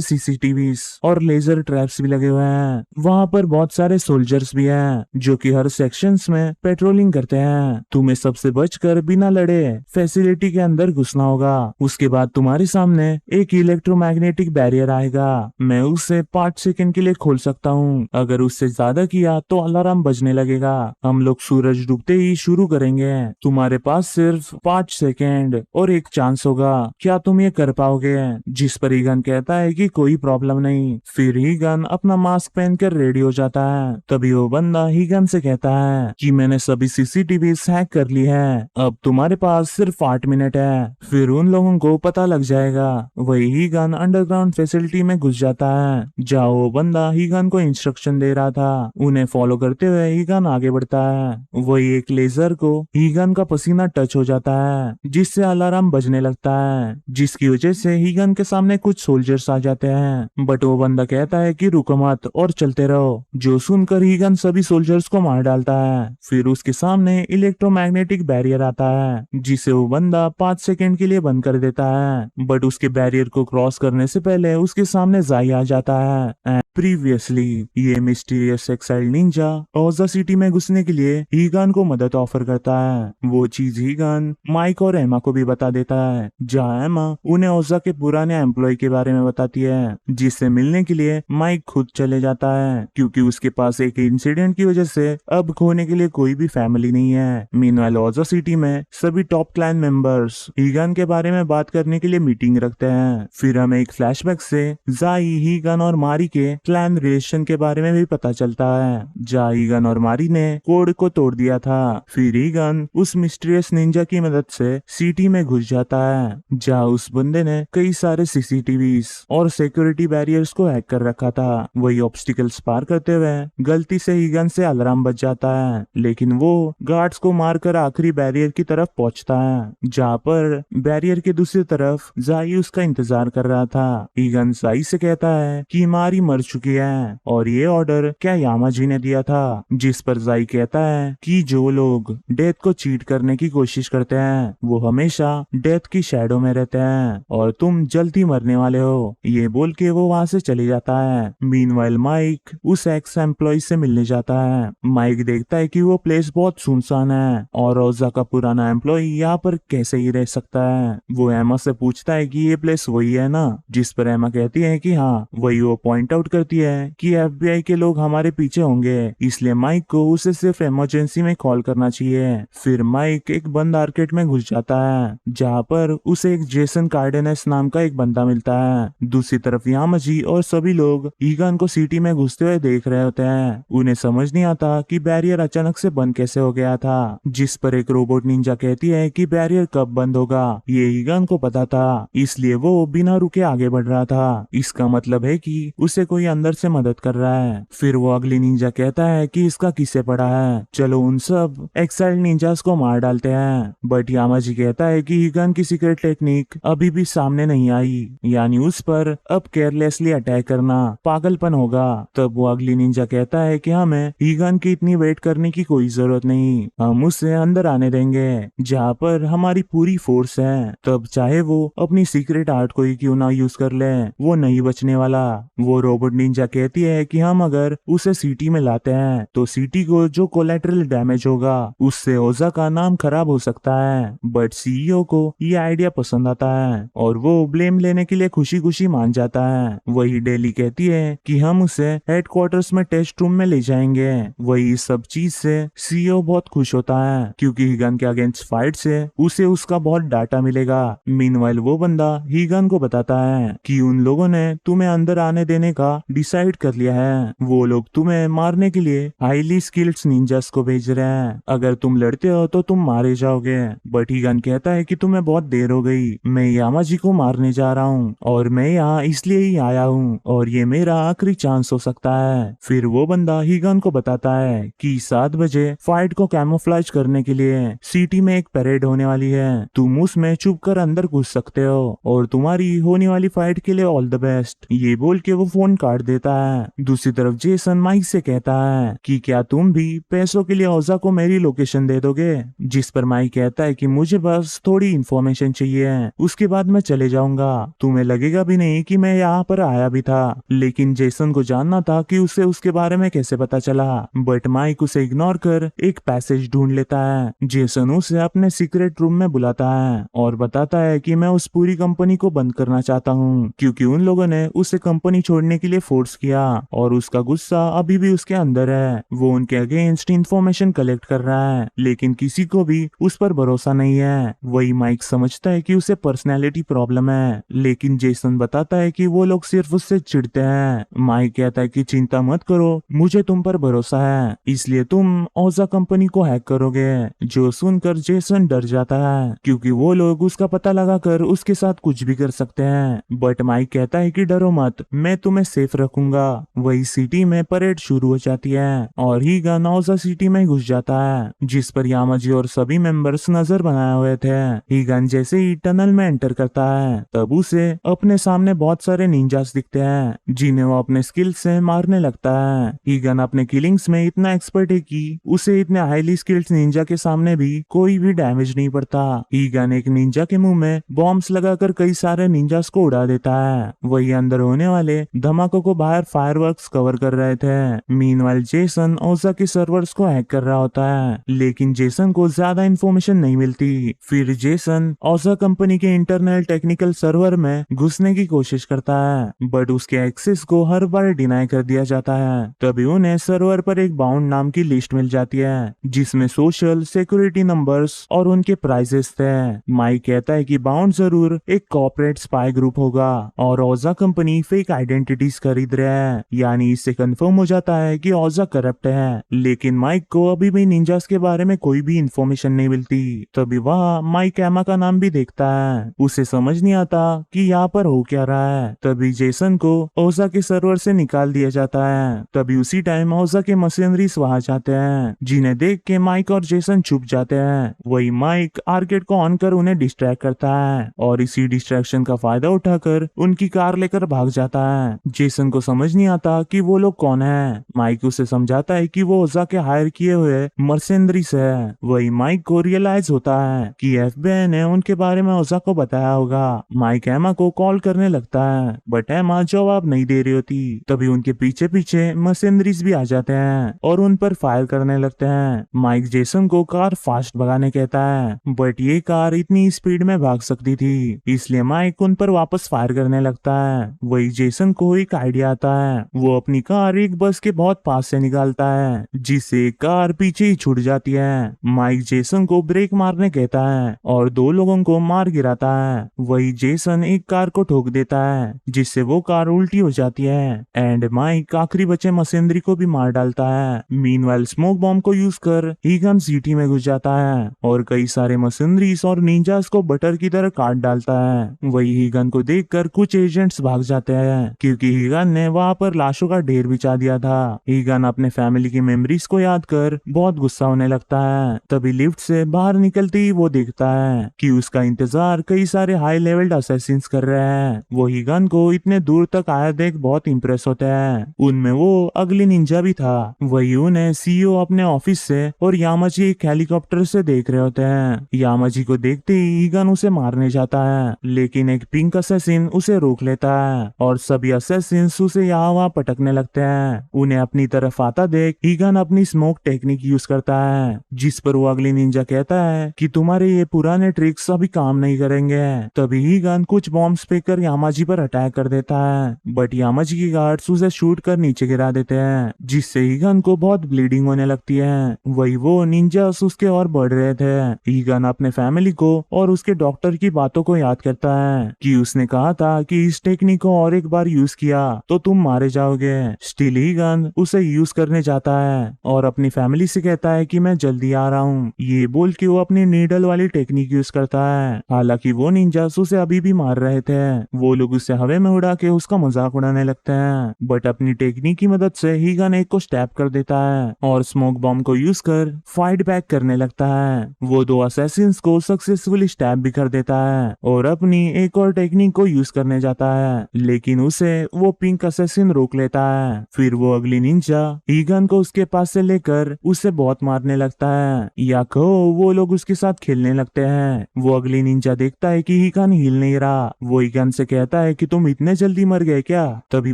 सीसीटीवी और लेजर ट्रैप्स भी लगे हुए हैं। वहाँ पर बहुत सारे सोल्जर्स भी हैं जो कि हर सेक्शंस में पेट्रोलिंग करते हैं। तुम्हें सबसे बचकर बिना लड़े फैसिलिटी के अंदर घुसना होगा। उसके बाद तुम्हारे सामने एक इलेक्ट्रोमैग्नेटिक बैरियर आएगा। मैं उसे 5 सेकंड के लिए खोल सकता हूँ। अगर उससे ज्यादा किया तो अलार्म बजने लगेगा। हम लोग सूरज डूबते ही शुरू करेंगे। तुम्हारे पास सिर्फ 5 सेकंड और एक चांस होगा। क्या तुम ये कर पाओगे? जिस पर हीगन कहता है कि कोई प्रॉब्लम नहीं। फिर हीगन अपना मास्क पहनकर रेडी हो जाता है। तभी वो बंदा हीगन से कहता है कि मैंने सभी सीसीटीवी हैक कर ली है, अब तुम्हारे पास सिर्फ 8 मिनट है, फिर उन लोगों को पता लग जाएगा। वही हीगन अंडरग्राउंड फैसिलिटी में घुस जाता है जहाँ वो बंदा हीगन को इंस्ट्रक्शन दे रहा था। उन्हें फॉलो करते हुए हीगन आगे बढ़ता है। वही एक लेजर को हीगन का पसीना टच हो जाता है जिससे अलार्म बजने लगता है, जिसकी वजह से हीगन के सामने कुछ सोल्जर्स आ जाते हैं। बट वो बंदा कहता है कि रुको मत और चलते रहो, जो सुनकर हीगन सभी सोल्जर्स को मार डालता है। फिर उसके सामने इलेक्ट्रोमैग्नेटिक बैरियर आता है जिसे वो बंदा 5 सेकंड के लिए बंद कर देता है। बट उसके बैरियर को क्रॉस करने से पहले उसके सामने जाई आ जाता है। प्रीवियसली ये मिस्टीरियस एक्साइल निंजा ओजा सिटी में घुसने के लिए हीगन को मदद ऑफर करता है। वो चीज हीगन माइक और एमा को भी बता देता है, जहाँ एमा उन्हें ओजा के पुराने एम्प्लॉय के बारे में बताती है जिससे मिलने के लिए माइक खुद चले जाता है क्योंकि उसके पास एक इंसिडेंट की वजह से अब खोने के लिए कोई भी फैमिली नहीं है। मीनवाइल ओजा सिटी में सभी टॉप क्लैन मेंबर्स हीगन के बारे में बात करने के लिए मीटिंग रखते हैं। फिर हमें एक फ्लैशबैक से जाई, हीगन और मारी के क्लैन रिलेशन के बारे में भी पता चलता है जहाँ ईगन और मारी ने कोड को तोड़ दिया था। फिर ईगन उस मिस्टीरियस निंजा की मदद से सिटी में घुस जाता है जहाँ उस बंदे ने कई सारे सीसीटीवी और सिक्योरिटी बैरियर्स को हैक कर रखा था। वही ऑब्स्टिकल्स पार करते हुए गलती से ईगन से अलार्म बज जाता है, लेकिन वो गार्ड्स को मारकर आखिरी बैरियर की तरफ पहुंचता है जहाँ पर बैरियर के दूसरी तरफ जाई उसका इंतजार कर रहा था। ईगन जाई से कहता है कि मारी मर चुकी है और ये ऑर्डर क्या यामाजी ने दिया था, जिस पर जाई कहता है कि जो लोग डेथ को चीट करने की कोशिश करते हैं वो हमेशा डेथ की शैडो में रहते हैं और तुम जल्दी मरने वाले हो। ये बोल के वो वहाँ से चले जाता है। मीनवाइल माइक उस एक्स एम्प्लॉय से मिलने जाता है। माइक देखता है कि वो प्लेस बहुत सुनसान है और रोजा का पुराना एम्प्लॉय यहाँ पर कैसे ही रह सकता है। वो एमा से पूछता है कि ये प्लेस वही है ना, जिस पर एमा कहती है कि हाँ वही। वो पॉइंट आउट करती है कि FBI के लोग हमारे पीछे होंगे, इसलिए माइक को उसे सिर्फ इमरजेंसी में कॉल करना चाहिए। फिर माइक एक बंद आर्केड में घुस जाता है जहाँ पर उसे एक जेसन कार्डेनेस नाम का एक बंदा मिलता है। दूसरी तरफ यामाजी और सभी लोग ईगन को सिटी में घुसते हुए देख रहे होते हैं। उन्हें समझ नहीं आता कि बैरियर अचानक से बंद कैसे हो गया था, जिस पर एक रोबोट निंजा कहती है कि बैरियर कब बंद होगा ये ईगन को पता था, इसलिए वो बिना रुके आगे बढ़ रहा था। इसका मतलब है कि उसे कोई अंदर से मदद कर रहा है। फिर वो अगली निंजा कहता है कि इसका किससे पड़ा है, चलो उन सब एक्साइल्ड निंजास को मार डालते हैं। बट यामाजी कहता है कि ईगन की सीक्रेट टेक्निक अभी भी सामने नहीं आई, यानी उस पर अब केयरलेसली अटैक करना पागलपन होगा। तब वो अगली निंजा कहता है कि हमें ईगन की इतनी वेट करने की कोई जरूरत नहीं, हम उसे अंदर आने देंगे जहाँ पर हमारी पूरी फोर्स है। तब चाहे वो अपनी सीक्रेट आर्ट को ही क्यों ना यूज कर ले, वो नहीं बचने वाला। वो रोबोट निंजा कहती है कि हम अगर उसे सिटी में लाते हैं तो सिटी को जो कोलैटरल डैमेज होगा उससे ओजा का नाम खराब हो सकता है। बट CEO को ये आइडिया पसंद आता है और वो ब्लेम लेने के लिए खुशी खुशी मान जाता है। वही डेली कहती है कि हम उसे हेडक्वार्टर्स में टेस्ट रूम में ले जाएंगे। वही सब चीज से CEO बहुत खुश होता है क्योंकि हीगन के अगेंस्ट फाइट से उसे उसका बहुत डाटा मिलेगा। मीनवाइल वो बंदा हीगन को बताता है कि उन लोगों ने तुम्हें अंदर आने देने का डिसाइड कर लिया है। वो लोग तुम्हें मारने के लिए हाईली स्किल्ड निंजास को भेज रहे हैं, अगर तुम लड़ते हो तो तुम मारे जाओगे। बट हीगन कहता है कि तुम्हें बहुत देर हो गई, मैं यामाजी को मारने जा रहा हूँ और मैं यहाँ इसलिए ही आया हूँ और ये मेरा आखिरी चांस हो सकता है। फिर वो बंदा हीगन को बताता है कि 7 बजे फाइट को कैमोफ्लेज करने के लिए सिटी में एक परेड होने वाली है, तुम उसमें छुप कर अंदर घुस सकते हो और तुम्हारी होने वाली फाइट के लिए ऑल द बेस्ट। ये बोल के वो फोन काट देता है। दूसरी तरफ जेसन माइक से कहता है कि क्या तुम भी पैसों के लिए ओजा को मेरी लोकेशन दे दोगे, जिस पर माइक कहता है कि मुझे बस थोड़ी इन्फॉर्मेशन चाहिए, उसके बाद मैं चले जाऊंगा, तुम्हें लगेगा भी नहीं कि मैं यहाँ पर आया भी था। लेकिन जेसन को जानना था कि उसे उसके बारे में कैसे पता चला। बट माइक उसे इग्नोर कर एक पैसेज ढूंढ लेता है। जेसन उसे अपने सीक्रेट रूम में बुलाता है और बताता है कि मैं उस पूरी कंपनी को बंद करना चाहता हूँ क्योंकि उन लोगों ने उसे कंपनी छोड़ने के लिए फोर्स किया और उसका गुस्सा अभी भी उसके अंदर है। वो उनके अगेंस्ट इंफॉर्मेशन कलेक्ट कर रहा है लेकिन किसी को भी उस पर भरोसा नहीं है। वही माइक समझता है कि उसे पर्सनैलिटी प्रॉब्लम है, लेकिन जेसन बताता है कि वो लोग सिर्फ उससे चिढ़ते हैं। माइक कहता है कि चिंता मत करो, मुझे तुम पर भरोसा है, इसलिए तुम ओजा कंपनी को हैक करोगे। जो सुनकर जेसन डर जाता है क्योंकि वो लोग उसका पता लगाकर उसके साथ कुछ भी कर सकते हैं। बट माइक कहता है कि डरो मत, मैं तुम्हें सेफ रखूंगा। वही सिटी में परेड शुरू हो जाती है और हीगन ओजा सिटी में घुस जाता है, जिस पर यामाजी और सभी मेंबर्स नजर बनाए हुए थे। हीगन जैसे ही टनल में एंटर करता है तब उसे अपने सामने बहुत सारे निंजास दिखते हैं जिन्हें वो अपने स्किल से मारने लगता है। हीगन अपने किलिंग्स में इतना एक्सपर्ट है कि उसे इतने हाईली स्किल्ड निंजा के सामने भी कोई भी डैमेज नहीं पड़ता। हीगन एक निंजा के मुंह में बॉम्ब्स लगाकर कई सारे निंजास को उड़ा देता है। वही अंदर होने वाले धमाकों को बाहर फायरवर्क्स कवर कर रहे थे। मीनवाइल जेसन ओजा के सर्वर्स को हैक कर रहा होता है, लेकिन जेसन को ज्यादा इंफॉर्मेशन नहीं मिलती। फिर जेसन ओजा कंपनी के इंटरनल टेक्निकल सर्वर में घुसने की कोशिश करता है बट उसके एक्सेस को हर बार डिनाई कर दिया जाता है। तभी उन्हें सर्वर पर एक बाउंड नाम की लिस्ट मिल जाती है जिसमें सोशल सिक्योरिटी नंबर्स और उनके प्राइजेस थे। माइक कहता है कि बाउंड जरूर एक कॉर्पोरेट स्पाई ग्रुप होगा और ओजा कंपनी फेक आइडेंटिटीज खरीद रहे हैं, यानी इससे कंफर्म हो जाता है कि ओजा करप्ट है। लेकिन माइक को अभी भी निंजास के बारे में कोई भी इंफॉर्मेशन नहीं मिलती। तभी वह माइक एमा का नाम भी देखता है। उसे समझ नहीं आता कि यहाँ पर हो क्या रहा है। तभी जेसन को ओजा के सर्वर से निकाल दिया जाता है। तभी उसी टाइम ओजा के मशीनरीज वहां जाते हैं, जिन्हें देख के माइक और जेसन छुप जाते हैं। वही माइक आर्केड को ऑन कर उन्हें डिस्ट्रैक्ट करता है और इसी डिस्ट्रैक्शन का फायदा उठाकर उनकी कार लेकर भाग जाता है। जेसन को समझ नहीं आता कि वो लोग कौन है। माइक उसे समझाता है कि वो ओजा के हायर किए हुए मर्सेंडरीज है। वही माइक को रियलाइज होता है कि एफबीआई ने उनके बारे में ओजा को बताया होगा। माइक एमा को कॉल करने लगता है, बट एमा जवाब नहीं दे रही होती। तभी उनके पीछे पीछे मशीनरीज भी आ जाते हैं और उन पर फायर करने लगते हैं। माइक जेसन को कार फास्ट भगाने कहता है, बट ये कार इतनी स्पीड में भाग सकती थी, इसलिए माइक उन पर वापस फायर करने लगता है। वही जेसन को एक आइडिया आता है। वो अपनी कार एक बस के बहुत पास से निकालता है, जिससे कार पीछे ही छूट जाती है। माइक जेसन को ब्रेक मारने कहता है और दो लोगों को मार गिराता है। वही जेसन एक कार को ठोक देता है, जिससे वो कार उल्टी हो जाती है एंड माइक आखिरी बचे मशीनरी को भी मार डालता है। मीनवाइल स्मोक बॉम्ब को यूज कर हीगन सिटी में घुस जाता है और कई सारे मशीनरीज और निंजास को बटर की तरह काट डालता है। वही हीगन को देखकर कुछ एजेंट्स भाग जाते हैं, क्योंकि हीगन ने वहां पर लाशों का ढेर बिछा दिया था। हीगन अपने फैमिली की मेमोरीज को याद कर बहुत गुस्सा होने लगता है। तभी लिफ्ट से बाहर निकलते ही वो देखता है कि उसका इंतजार कई सारे हाई लेवल्ड असैसिन्स कर रहे हैं। वो हीगन को इतने दूर तक आया देख बहुत इंप्रेस होते हैं। उनमें वो अगली निंजा भी था। वही उन्हें सीईओ अपने ऑफिस से और यामाजी एक हेलीकॉप्टर से देख रहे होते हैं। यामाजी को देखते ही हीगन उसे मारने जाता है, लेकिन एक पिंक असैसिन उसे रोक लेता है और सभी असैसिन्स उसे यहाँ वहाँ पटकने लगते हैं। उन्हें अपनी तरफ आता देख हीगन अपनी स्मोक टेक्निक यूज करता है, जिस पर वो अगली निंजा कहता है कि तुम्हारे ये पुराने ट्रिक्स अभी काम नहीं करेंगे। तभी हीगन कुछ बॉम्ब्स फेंककर यामाजी पर अटैक कर देता है, बट यामाजी की गार्ड्स उसे शूट कर नीचे गिरा देते हैं, जिससे हीगन को बहुत ब्लीडिंग होने लगती है। वही वो निंजास उसके और बढ़ रहे थे। हीगन अपने फैमिली को और उसके डॉक्टर की बातों को याद करता है कि उसने कहा था कि इस टेक्निक को और एक बार यूज किया तो तुम मारे जाओगे। स्टिल हीगन उसे यूज करने जाता है और अपनी फैमिली से कहता है कि मैं जल्दी आ रहा हूँ। ये बोल के वो अपनी नीडल वाली टेक्निक यूज करता है। हालांकि वो निंजास उसे अभी भी मार रहे थे। वो लोग उसे हवा में उड़ा के उसका मजाक उड़ाने लगते हैं, बट अपनी टेक्निक की मदद से हीगन एक को स्टैब कर देता है और स्मोक बॉम्ब को यूज कर फाइट बैक करने लगता है। वो दो असैसिन्स को सक्सेसफुली स्टैब भी कर देता है और अपनी एक और टेक्निक को यूज करने जाता है, लेकिन उसे वो पिंक असैसिन रोक लेता है। फिर वो अगली निंजा हीगन को उसके पास से लेकर उसे बहुत मारने लगता है, या कहो वो लोग उसके साथ खेलने लगते हैं। वो अगली निंजा देखता है कि हीगन हिल नहीं रहा। वो हीगन से कहता है कि तुम इतने जल्दी मर गए क्या। तभी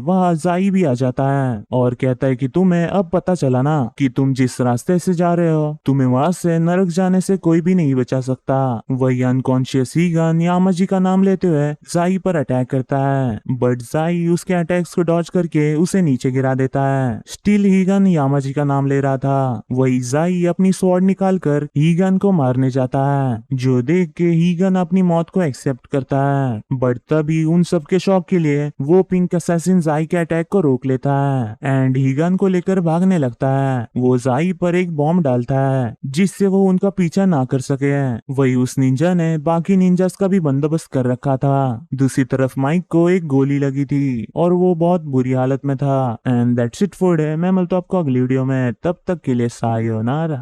वह जाई भी आ जाता है और कहता है कि तुम्हें अब पता चला ना कि तुम जिस रास्ते से जा रहे हो, तुम्हें वहां से नरक जाने से कोई भी नहीं बचा सकता। वही अनकॉन्शियस हीगन यामाजी का नाम लेते हुए जाई पर अटैक करता है, बट जाई उसके अटैक्स को डॉज करके उसे नीचे गिरा देता है। स्टिल हीगन यामाजी का नाम ले रहा था। वही जाई अपनी स्वॉर्ड निकाल कर हीगन को मारने जाता है, जो देख के हीगन अपनी मौत को एक्सेप्ट करता है, बट तभी उन सबके शौक के लिए वो पिंक असैसिन जाई के अटैक को रोक लेता है एंड हीगन को लेकर भागने लगता है। वो जाई पर एक बॉम्ब डालता है, जिससे वो उनका पीछा ना कर सके। वही उस निंजा ने बाकी निंजास का भी बंदोबस्त कर रखा था। दूसरी तरफ माइक को एक गोली लगी थी और वो बहुत बुरी हालत में था। And that's it for day. मैं मिलता हूं आपको अगली वीडियो में, तब तक के लिए सायोनारा।